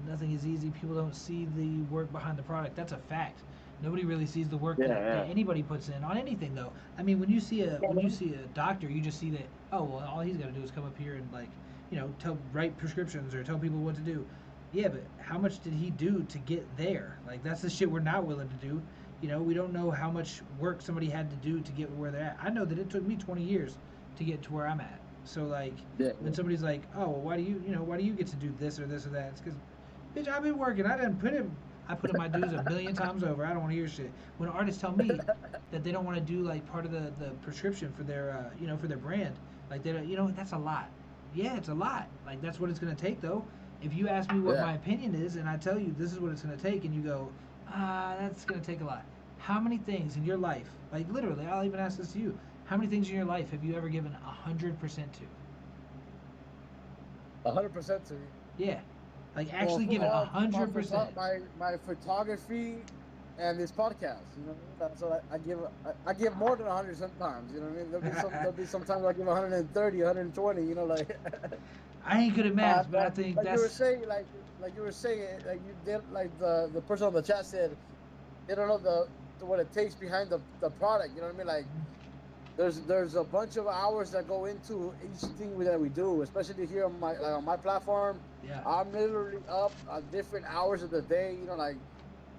Nothing is easy. People don't see the work behind the product. That's a fact. Nobody really sees the work that Yeah, anybody puts in on anything though. I mean, when you see a doctor, you just see that oh well, all he's got to do is come up here and like tell write prescriptions or tell people what to do. Yeah, but how much did he do to get there? Like that's the shit we're not willing to do. We don't know how much work somebody had to do to get where they're at. I know that it took me 20 years to get to where I'm at. So like yeah, when somebody's like, "Oh, well, why do you get to do this or this or that?" It's because, bitch, I've been working. I put in my dues a million times over. I don't want to hear shit. When artists tell me that they don't want to do like part of the prescription for their for their brand, like they don't, that's a lot. Yeah, it's a lot. Like that's what it's gonna take though. If you ask me what yeah. my opinion is and I tell you this is what it's gonna take, and you go, that's gonna take a lot. How many things in your life, like literally, I'll even ask this to you. How many things in your life have you ever given 100% to? 100% to me. Yeah, like Well, actually given a my hundred percent. my photography and this podcast. You know what I mean? That's what I give more than 100 sometimes. You know what I mean? There'll be sometimes I give 130, 120. You know, like I ain't good at math, but I think like you were that's saying, like you were saying, like you did, like the person on the chat said, they don't know what it takes behind the product. You know what I mean? Like there's a bunch of hours that go into each thing that we do, especially here on my platform. yeah. I'm literally up at different hours of the day. You know, like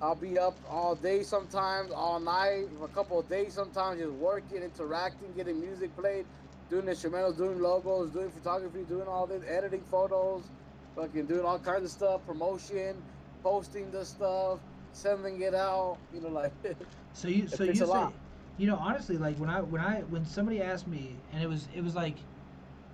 I'll be up all day sometimes, all night, for a couple of days sometimes, just working, interacting, getting music played, doing instrumentals, doing logos, doing photography, doing all this, editing photos, fucking doing all kinds of stuff, promotion, posting the stuff, sending it out. You know, like it So takes you a lot. say, honestly, like when somebody asked me, and it was like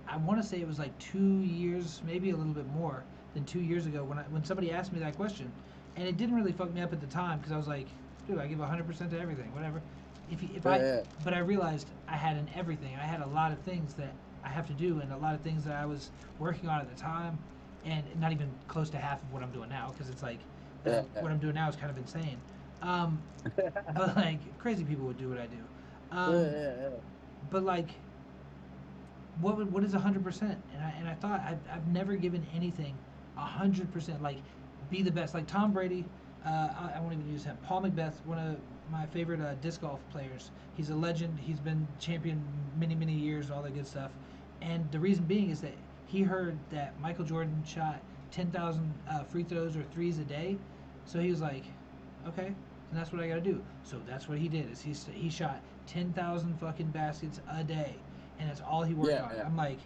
I want to say it was like 2 years, maybe a little bit more than 2 years ago when somebody asked me that question, and it didn't really fuck me up at the time because I was like, dude, I give 100% to everything, whatever. If I, Yeah, but I realized I had an everything. I had a lot of things that I have to do, and a lot of things that I was working on at the time, and not even close to half of what I'm doing now because it's like yeah, what I'm doing now is kind of insane. Um, but like crazy people would do what I do. yeah, Um, yeah, but like what is 100%? And I thought I've never given anything 100%. Like be the best. Like Tom Brady. I won't even use him. Paul Macbeth, one of my favorite disc golf players. He's a legend. He's been champion many years and all that good stuff. And the reason being is that he heard that Michael Jordan shot 10,000 free throws or threes a day. So he was like, okay, and that's what I got to do. So that's what he did. Is he shot 10,000 fucking baskets a day, and that's all he worked yeah, on. yeah, I'm like,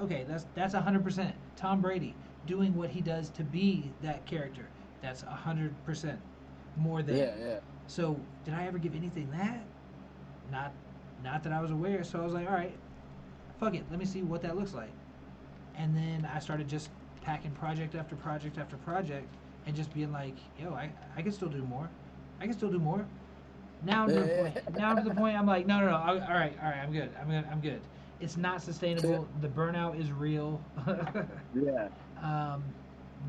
okay, that's 100%. Tom Brady doing what he does to be that character. That's 100% more than. yeah, yeah. So did I ever give anything that? Not, not that I was aware. So I was like, all right, fuck it. Let me see what that looks like. And then I started just packing project after project after project, and just being like, yo, I can still do more. I can still do more. Now I'm to the Yeah, point. Now I'm to the point. I'm like, no. All right. I'm good. I'm good. It's not sustainable. The burnout is real. yeah, um,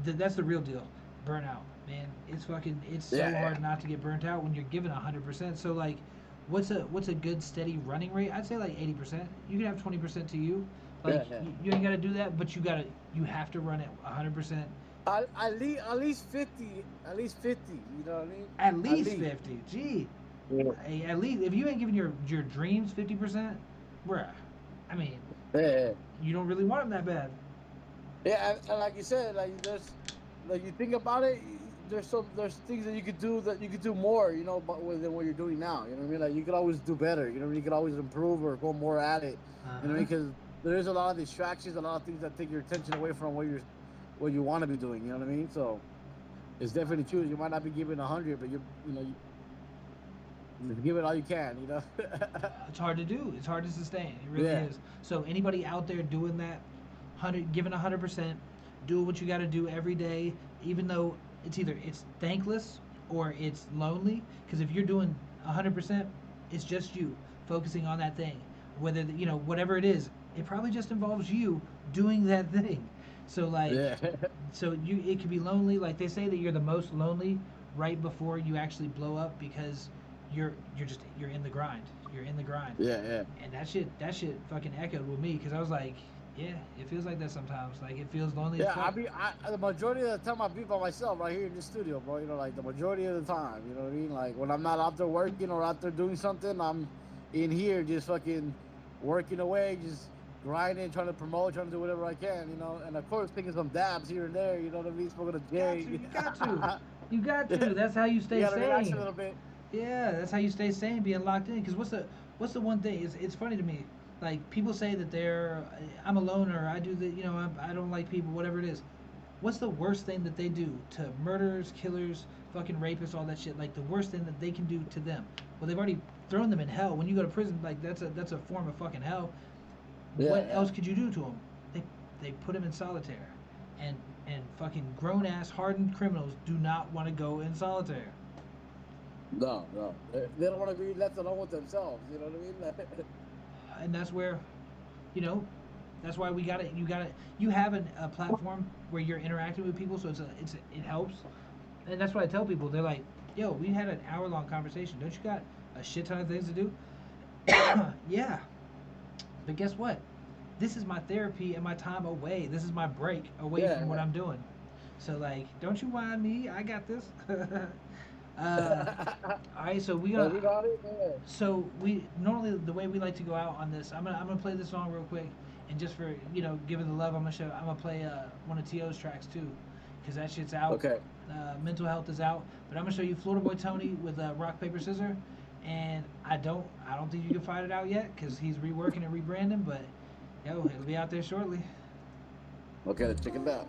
that's the real deal. Burnout, man. It's fucking. It's so yeah, hard not to get burnt out when you're given 100%. So like, what's a good steady running rate? I'd say like 80%. You can have 20% to you. yeah, Like yeah. you ain't got to do that, but you have to run it 100%. At least 50, at least 50. You know what I mean? At At least least. 50. Gee, Yeah, hey, at least if you ain't giving your dreams 50%, bruh. I mean, yeah, you don't really want them that bad. yeah. And like you said, like there's, like you think about it, there's things that you could do more. You know, but than what you're doing now. You know what I mean? Like you could always do better. You know, you could always improve or go more at it. Uh You know what I mean? huh. Because there is a lot of distractions, a lot of things that take your attention away from what you want to be doing. You know what I mean? So it's definitely true. You might not be giving 100, but you give it all you can. You know? It's hard to do. It's hard to sustain. It really Yeah. is. So anybody out there doing that, giving 100%, doing what you got to do every day, even though it's thankless or it's lonely. Because if you're doing 100%, it's just you focusing on that thing. Whether whatever it is, it probably just involves you doing that thing. So like, Yeah. it can be lonely. Like they say that you're the most lonely right before you actually blow up because you're in the grind. You're in the grind. Yeah. Yeah. And that shit fucking echoed with me because I was like, yeah, it feels like that sometimes. Like it feels lonely as Yeah, fuck. the majority of the time I be by myself right here in the studio, bro. You know, like the majority of the time, you know what I mean? Like when I'm not out there working or out there doing something, I'm in here just fucking working away, just grinding, trying to promote, trying to do whatever I can, you know. And of course, taking some dabs here and there, you know what I mean? Smoking a J. You got to. You got to. That's how you You stay gotta relax a sane. little bit. Yeah, that's how you stay sane, being locked in. Because what's the one thing? It's funny to me. Like people say that I'm a loner. I do the I don't like people. Whatever it is. What's the worst thing that they do to murderers, killers, fucking rapists, all that shit? Like the worst thing that they can do to them. Well, they've already thrown them in hell. When you go to prison, like that's a form of fucking hell. Yeah, What yeah. else could you do to them? They put them in solitaire, and fucking grown ass hardened criminals do not want to go in solitaire. No, no. They don't want to be left alone with themselves, you know what I mean? And that's where, you know, that's why we got it. You have a platform where you're interacting with people, so it helps. And that's what I tell people. They're like, yo, we had an hour-long conversation. Don't you got a shit ton of things to do? Yeah, but guess what? This is my therapy and my time away. This is my break away from what Yeah, I'm doing. So like, don't you mind me? I got this. yeah. All right, so we Oh, we gonna. got it? Yeah. So we normally the way we like to go out on this. I'm gonna play this song real quick, and just for giving the love, I'm gonna play one of To's tracks too, because that shit's out. Okay. Mental health is out, but I'm gonna show you Florida Boy Tony with rock paper scissor, and I don't think you can find it out yet because he's reworking and rebranding, but yo, it'll be out there shortly. Okay, let's check it out.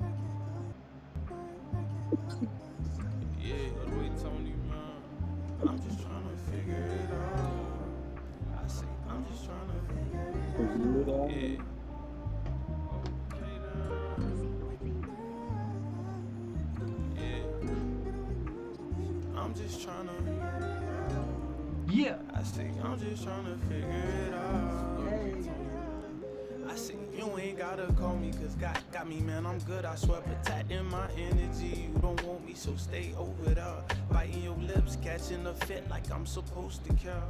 Yeah, all the way Tony, man. I'm just trying to figure it out. I say, I'm just trying to figure it out. Yeah. Okay, yeah. I'm just trying to. Yeah. I say, I'm just trying to figure it out. Hey. I say, you ain't gotta call me, cause got me, man, I'm good, I swear, protecting my energy. You don't want me, so stay over there. Biting your lips, catching a fit like I'm supposed to care.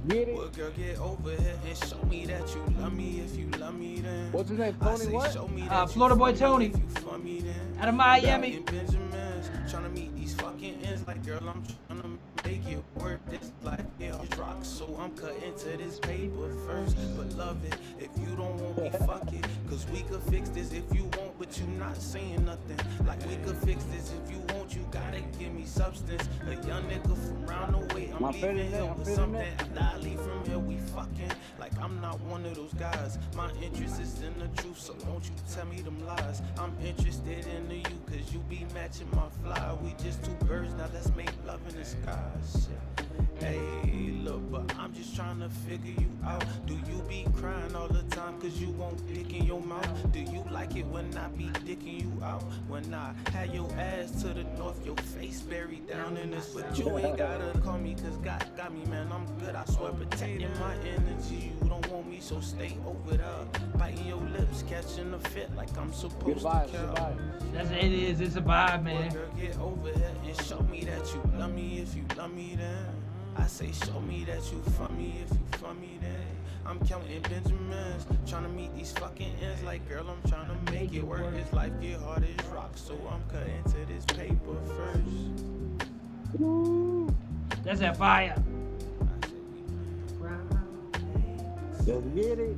Get Well, it? girl, get over here and show me that you love me. If you love me, then What's his name? I Tony say, what? show me that Florida you Boy for Tony. me. If you for me, then Out of Miami. in Benjamins, trying to meet these fucking ends. Like, girl, I'm trying to make it work. This life, yeah, rock. So I'm cutting to this paper first. But love it, if you don't want me, fuck it. Cause we could fix this if you want, but you not saying nothing. Like, we could fix this if you want, you gotta give me substance. A young nigga from round the way, I'm I'm leaving feeling here it, I'm with feeling something. it. After I leave from here, we fucking. Like, I'm not one of those guys. My interest is in the truth, so won't you tell me them lies. I'm interested in you, cause you be matching my fly. We just two birds, now let's make love in the sky. Shit. Hey, look, but I'm just trying to figure you out. Do you be crying all the time cause you won't dick in your mouth? Do you like it when I be dicking you out? When I had your ass to the north, your face buried down in this. But you ain't gotta call me cause got me, man, I'm good, I swear, protecting my energy. You don't want me, so stay over there. Biting your lips, catching a fit like I'm Good supposed vibes, to good care. vibes. It's a vibe, Well, man. girl, get over here and show me that you love me. If you love me, then I say, show me that you for me. If you for me, then I'm counting Benjamins, trying to meet these fucking ends. Like, girl, I'm trying to make it work. This life get hard as rock, so I'm cutting to this paper first. That's that fire. I say, Let's get it.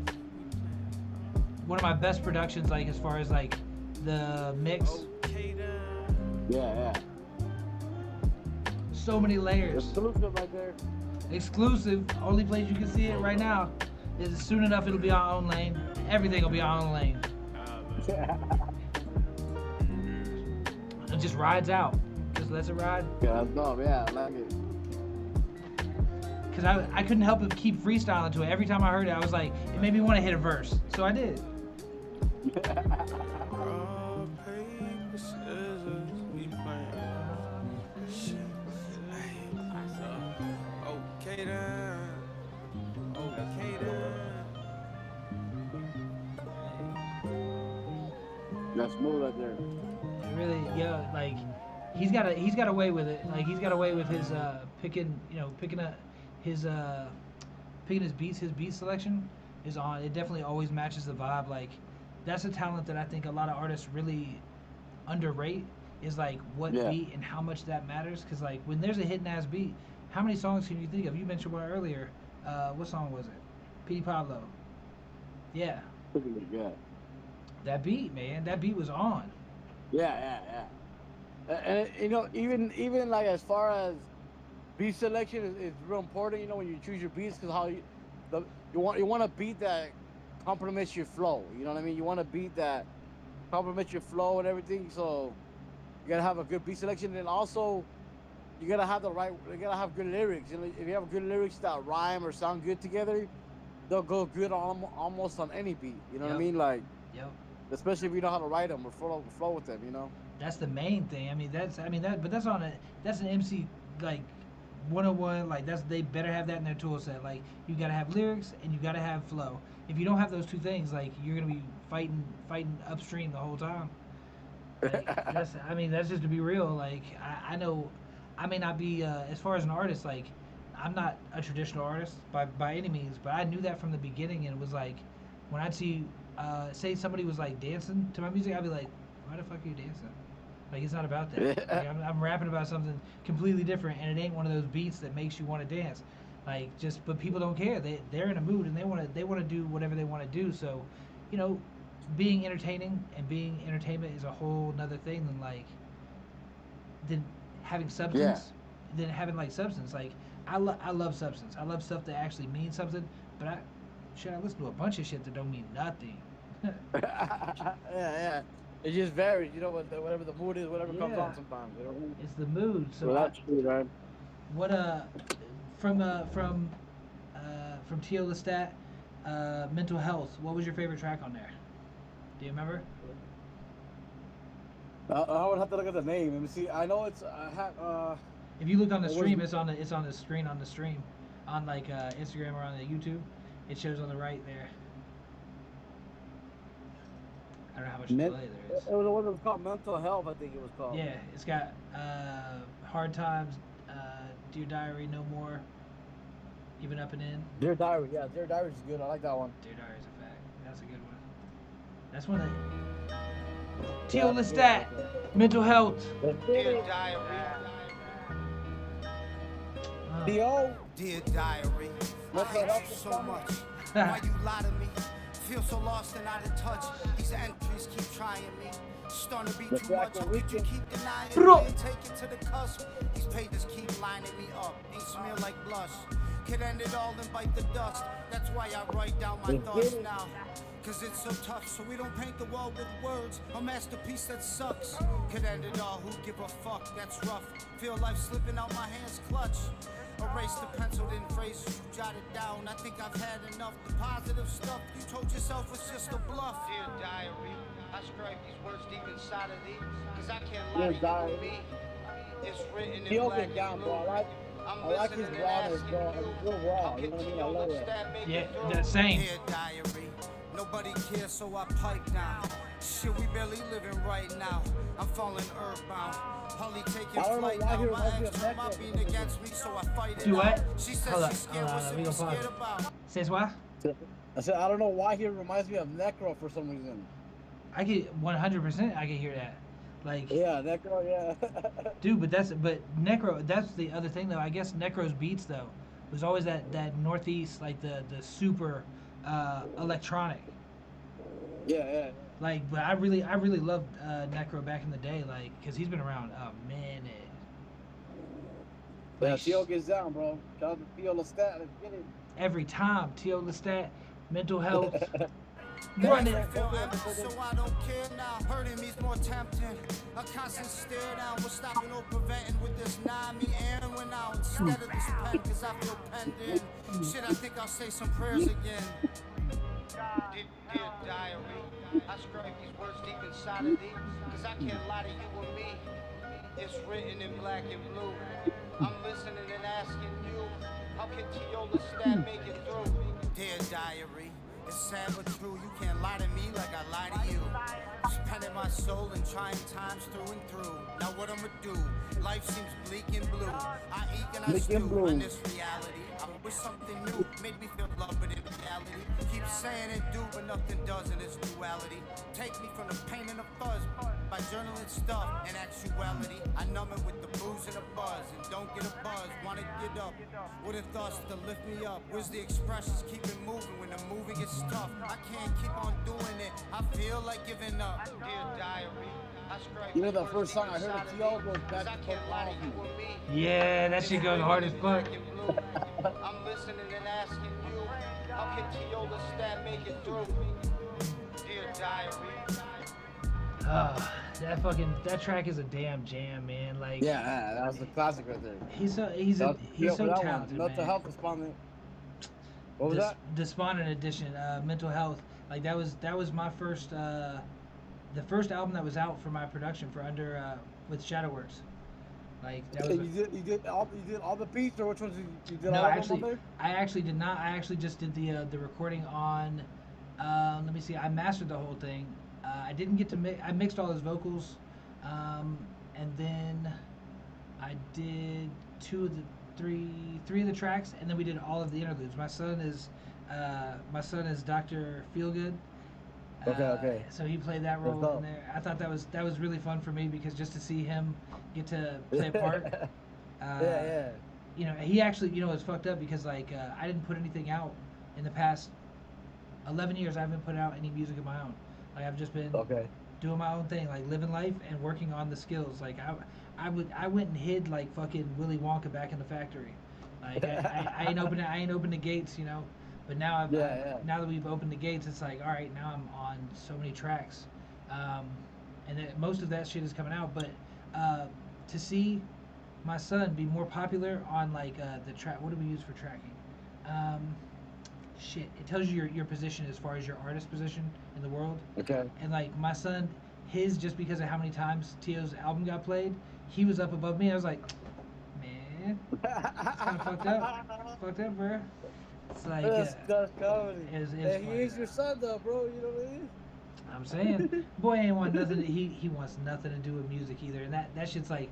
One of my best productions, like as far as like the mix. okay then. Yeah, yeah. So many layers. Exclusive right there. Exclusive. Only place you can see it right now. Soon enough, it'll be our own lane. Everything will be our own lane. It just rides out. Just lets it ride. Yeah, that's dope. Yeah, I like it. Because I couldn't help but keep freestyling to it. Every time I heard it, I was like, it made me want to hit a verse. So I did. Rock, paper, scissors, we playing. Shit. Okay then. Okay then. That's smooth right there. It really, yeah, like he's got away with it. Like he's got away with his picking his beats. His beat selection is on. It definitely always matches the vibe. Like that's a talent that I think a lot of artists really underrate. Is like what beat and how much that matters. Because like when there's a hitting ass beat, how many songs can you think of? You mentioned one earlier. What song was it? P. Pablo. Yeah. Yeah. That beat, man. That beat was on. Yeah. And you know, even like as far as beat selection is real important. You know, when you choose your beats, because you want a beat that complements your flow. You know what I mean? You want a beat that complements your flow and everything. So you gotta have a good beat selection, and also you gotta have good lyrics. You know, if you have good lyrics that rhyme or sound good together, they'll go good almost on any beat. You know what I mean? Like, especially if you know how to write them or flow with them. You know. That's the main thing. That's an MC like 101. Like they better have that in their tool set. Like you gotta have lyrics and you gotta have flow. If you don't have those two things, like you're gonna be fighting upstream the whole time. Like, that's just to be real. Like I know I may not be as far as an artist. Like I'm not a traditional artist by any means, but I knew that from the beginning, and it was like when I'd see say somebody was like dancing to my music, I'd be like, why the fuck are you dancing? Like it's not about that. Like, I'm rapping about something completely different, and it ain't one of those beats that makes you want to dance. Like but people don't care. They're in a mood and they want to do whatever they want to do. So, you know, being entertaining and being entertainment is a whole nother thing than having substance. Than having like substance. Like I love substance. I love stuff that actually means something. But I listen to a bunch of shit that don't mean nothing. yeah. It just varies, you know, whatever the mood is, whatever comes on sometimes. You know? It's the mood. So well, that's true, right? What from Tio Lestat, Mental Health. What was your favorite track on there? Do you remember? I would have to look at the name. Let me see. I know it's if you look on the stream, it's on the screen on the stream, on like Instagram or on the YouTube. It shows on the right there. I don't know how much delay there is. It was the one that was called Mental Health, I think it was called. Yeah, it's got Hard Times, Dear Diary, No More, Even Up and In. Dear Diary, yeah, Dear Diary is good. I like that one. Dear Diary is a fact. That's a good one. That's one that. Tio Lestat, Mental Health. Dear Diary. Dear Diary, I hate you so much. Why you lie to me? Feel so lost and out of touch. These entries keep trying me. Starting to be too much. How could you keep denying me and take it to the cusp? These pages keep lining me up. Ain't smear like blush. Could end it all and bite the dust. That's why I write down my thoughts now. Cause it's so tough, so we don't paint the wall with words. A masterpiece that sucks. Could end it all, who give a fuck? That's rough. Feel life slipping out my hands clutch. Erase the penciled in phrases you jotted down. I think I've had enough. The positive stuff you told yourself was just a bluff. Dear Diary, I scribe these words deep inside of thee. Cause I can't lie to you me. It's written in black and blue. I like his rawness, bro. It's real raw. You know what I mean? I love it. Yeah, that same. Dear Diary, nobody cares, so I pipe down. Shit, we barely living right now. I'm falling earthbound. Holly taking flight now. My ex told my being against me, so I fight it. Do what? Out. She says she's scared. What's she scared about? Says what? I said I don't know why he reminds me of Necro for some reason. I get 100%. I can hear that. Like yeah, Necro, yeah. Dude, but Necro. That's the other thing though. I guess Necro's beats though was always that northeast, like the super electronic. Yeah. Like, but I really loved Necro back in the day, like, cause he's been around a minute. Yeah, Tio gets down, bro. Shout out to Tio Lestat. Let's get it. Every time Tio Lestat, mental health. Run it. Feel empty, so I don't care now. Hurting me's more tempting. A constant stare down. We're stopping or preventing with this nine. Me airing went out instead of this pen, cause I feel penned in. Shit, I think I'll say some prayers again. Dear diary, I scribe these words deep inside of thee, cause I can't lie to you or me. It's written in black and blue. I'm listening and asking you, how can Tiola Stab make it through? Dear diary, it's sad but true, you can't lie to me like I lie to you. Spending my soul in trying times through and through. Now what I'ma do? Life seems bleak and blue. I eke and I stew in this reality. I wish something new made me feel love, but in reality, keep saying it do, but nothing does in its duality. Take me from the pain and the fuzz by journaling stuff and actuality. I numb it with the booze and the buzz, and don't get a buzz. Wanna get up with the thoughts to lift me up. Where's the expressions? Keep it moving when the moving gets tough. I can't keep on doing it. I feel like giving up. Dear diary. You know, the first song I heard of T.O. goes back to Fuck Me. Yeah, that shit goes hard as fuck. I'm listening and asking you, how can Tiola Stab make it through? Dear diary. That track is a damn jam, man. Like, yeah, that was a classic right there. He's so talented, man. Mental health respondent. What was that? Despondent Edition, mental health. Like that was my first, the first album that was out for my production for with Shadowworks. Like that was. You did all the beats, or which ones you did? No, all actually, of them on there? I actually did not. I actually just did the recording on. Let me see. I mastered the whole thing. I didn't get to mix. I mixed all his vocals, and then I did three of the tracks, and then we did all of the interludes. My son is Dr. Feelgood. Okay. So he played that role in there. I thought that was really fun for me because just to see him get to play a part. Yeah. You know, he actually, you know, it's fucked up because like I didn't put anything out in the past 11 years. I haven't put out any music of my own. Like I've just been doing my own thing, like living life and working on the skills. Like I went and hid like fucking Willy Wonka back in the factory. Like I ain't opened the gates, you know. But now now that we've opened the gates, it's like, all right, now I'm on so many tracks, and most of that shit is coming out. But to see my son be more popular on like the track, what do we use for tracking? It tells you your position as far as your artist position in the world. Okay. And like my son, his just because of how many times Tio's album got played, he was up above me. I was like, man, it's kind of fucked up, bro. It's like that's comedy. He is your son though, bro. You know what I mean? I'm saying, boy ain't want nothing. He wants nothing to do with music either, and that shit's like,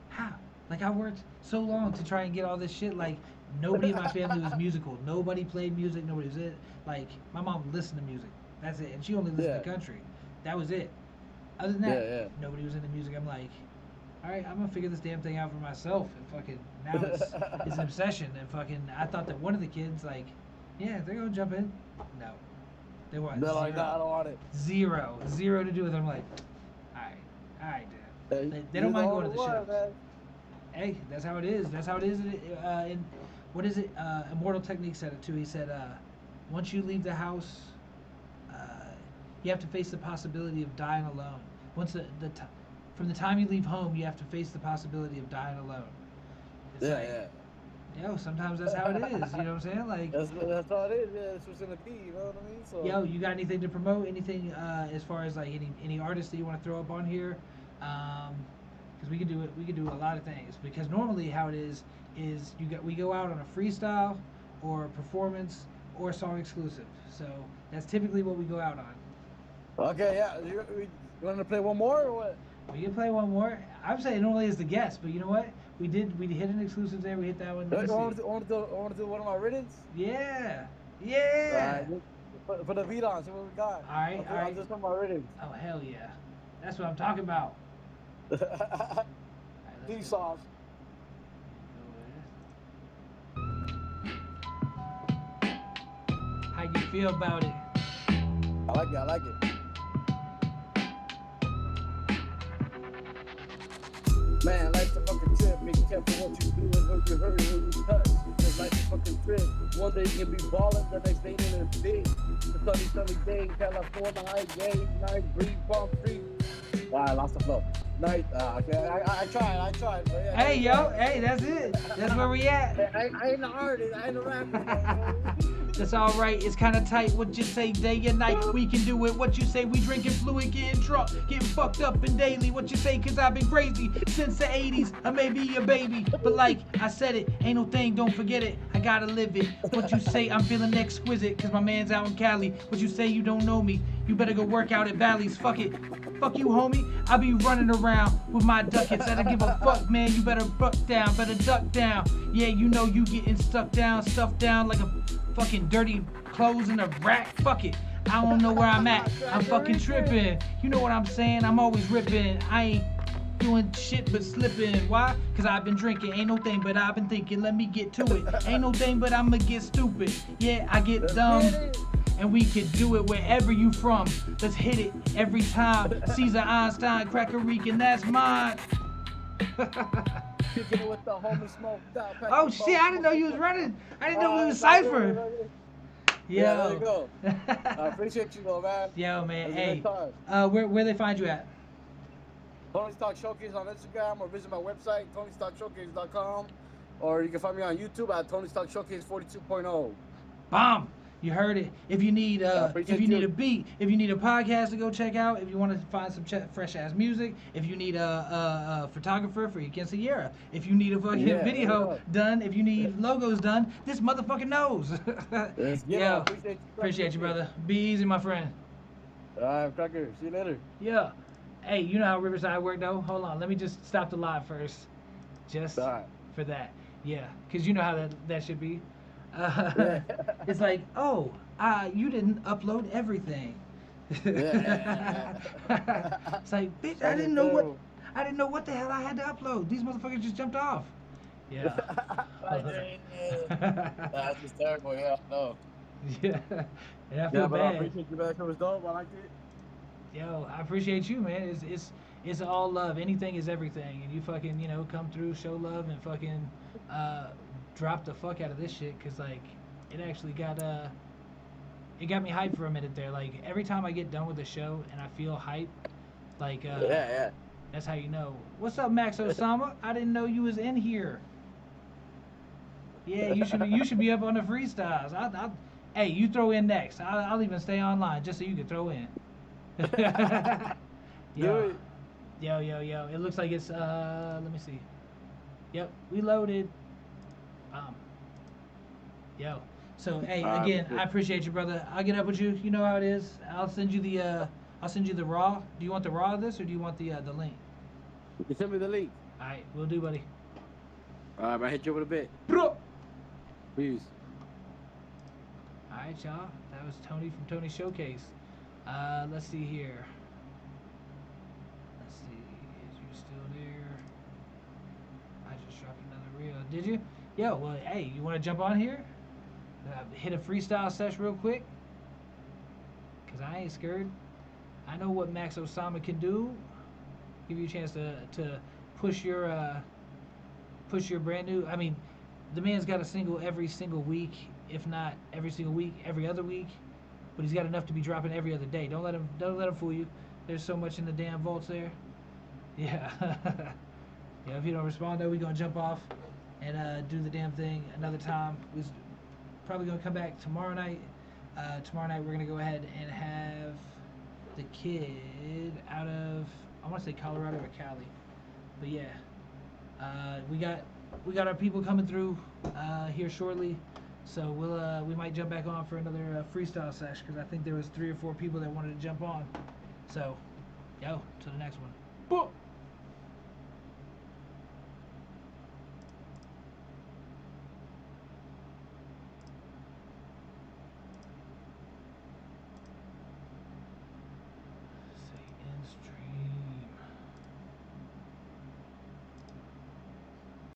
how? Like I worked so long to try and get all this shit. Like nobody in my family was musical. Nobody played music. Nobody was it. Like my mom listened to music. That's it, and she only listened to country. That was it. Other than that, nobody was into music. I'm like, all right, I'm gonna figure this damn thing out for myself. And fucking now it's an obsession. And fucking I thought that one of the kids like, yeah, they're gonna jump in. No, they want they're like, no, I don't want it. Zero to do with it. I'm like, all right, Dad. They don't mind going to the shows. Man. Hey, that's how it is. That's how it is. In what is it? Immortal Technique said it too. He said, once you leave the house, you have to face the possibility of dying alone. Once from the time you leave home, you have to face the possibility of dying alone. It's Yo, sometimes that's how it is. You know what I'm saying? Like that's how it is. Yeah, that's what's gonna be. You know what I mean? So. Yo, you got anything to promote? Anything as far as like any artists that you want to throw up on here? Because we could do it. We could do a lot of things. Because normally how it is we go out on a freestyle or a performance or a song exclusive. So that's typically what we go out on. Okay, yeah. You want to play one more or what? We can play one more. I'm saying normally as the guest, but you know what? We hit an exclusive there. We hit that one. I want to do one of my riddance. Yeah. Put the beat on. See what we got. All right. I'll just put my riddance. Oh hell yeah! That's what I'm talking about. These songs. How you feel about it? I like it. Man, life's a fucking trip. be careful what you do and who you hurt and who you touch. Because life's a fucking trip. One day you can be balling, the next day you're in a big. The sunny day, California, gay, night, breeze, palm trees. Wow, I lost the flow. Night, I tried, but yeah. Hey, yo, hey, that's it. That's where we at. I ain't an artist, I ain't a rapper. That's all right. It's kind of tight. What you say, day and night. We can do it. What you say, we drinking fluid, getting drunk, getting fucked up and daily. What you say, cause I've been crazy since the 80s. I may be a baby, but like I said it, ain't no thing, don't forget it. I gotta live it. What you say, I'm feeling exquisite, cause my man's out in Cali. What you say, you don't know me. You better go work out at Bally's. Fuck it. Fuck you, homie. I be running around with my ducats. I don't give a fuck, man. You better buck down, better duck down. Yeah, you know you getting stuck down, stuffed down like a fucking dirty clothes in a rack. Fuck it. I don't know where I'm at. I'm fucking tripping. You know what I'm saying? I'm always ripping. I ain't doing shit but slipping. Why? Cause I've been drinking. Ain't no thing but I've been thinking. Let me get to it. Ain't no thing but I'ma get stupid. Yeah, I get dumb. And we can do it wherever you from. Let's hit it every time. Caesar Einstein, Cracker Rican, that's mine. Kicking it with the homie smoke. Oh shit, I didn't know you was running. I didn't know we was Cypher. Yeah, there you go. I appreciate you though, man. Yo, man, It was a hey. good time. Where they find you at? Tony's Talk Showcase on Instagram, or visit my website, tonystalkshowcase.com, or you can find me on YouTube at Tony's Talk Showcase 42.0. Bomb. You heard it. If you need appreciate need you. a beat, if you need a podcast to go check out, if you want to find some fresh ass music, if you need a photographer for your quinceañera, if you need a fucking video done, if you need logos done, this motherfucker knows. Yeah, appreciate you, brother. Be easy, my friend. All right, Cracker. See you later. Yeah. Hey, you know how Riverside work though? Hold on, let me just stop the live first, just for that. Yeah, cause you know how that should be. It's like, oh, you didn't upload everything. It's like, bitch, I didn't know what the hell I had to upload. These motherfuckers just jumped off. Yeah. That's just terrible. Yeah, no. Yeah. And I feel but bad. I appreciate you, man. It was dope. I liked it. Yo, I appreciate you, man. It's all love. Anything is everything, and you fucking come through, show love, and fucking drop the fuck out of this shit, cause like it actually got me hyped for a minute there. Like every time I get done with the show and I feel hype, like that's how you know. What's up, Max Osama? I didn't know you was in here. Yeah, you should be up on the freestyles. Hey, you throw in next. I'll even stay online just so you can throw in. Yo. It looks like it's let me see. Yep, we loaded. Yo. So hey, again, I appreciate you, brother. I'll get up with you. You know how it is. I'll send you the raw. Do you want the raw of this or do you want the link? You can send me the link. All right, we'll do, buddy. All right, I'll hit you with a bit. Bro. Peace. All right, y'all. That was Tony from Tony Showcase. Let's see here. Let's see. Is you still there? I just dropped another reel. Did you? Yo, well, hey, you want to jump on here? Hit a freestyle sesh real quick? Because I ain't scared. I know what Max Osama can do. Give you a chance to push your brand new. I mean, the man's got a single every single week, if not every single week, every other week. But he's got enough to be dropping every other day. Don't let him fool you. There's so much in the damn vaults there. Yeah. Yeah, if you don't respond though, we're gonna jump off and do the damn thing another time. We're probably gonna come back tomorrow night. Tomorrow night we're gonna go ahead and have the kid out of, I wanna say Colorado or Cali. But yeah. We got our people coming through here shortly. So we might jump back on for another freestyle sesh because I think there was 3 or 4 people that wanted to jump on. So, yo, to the next one. Boom.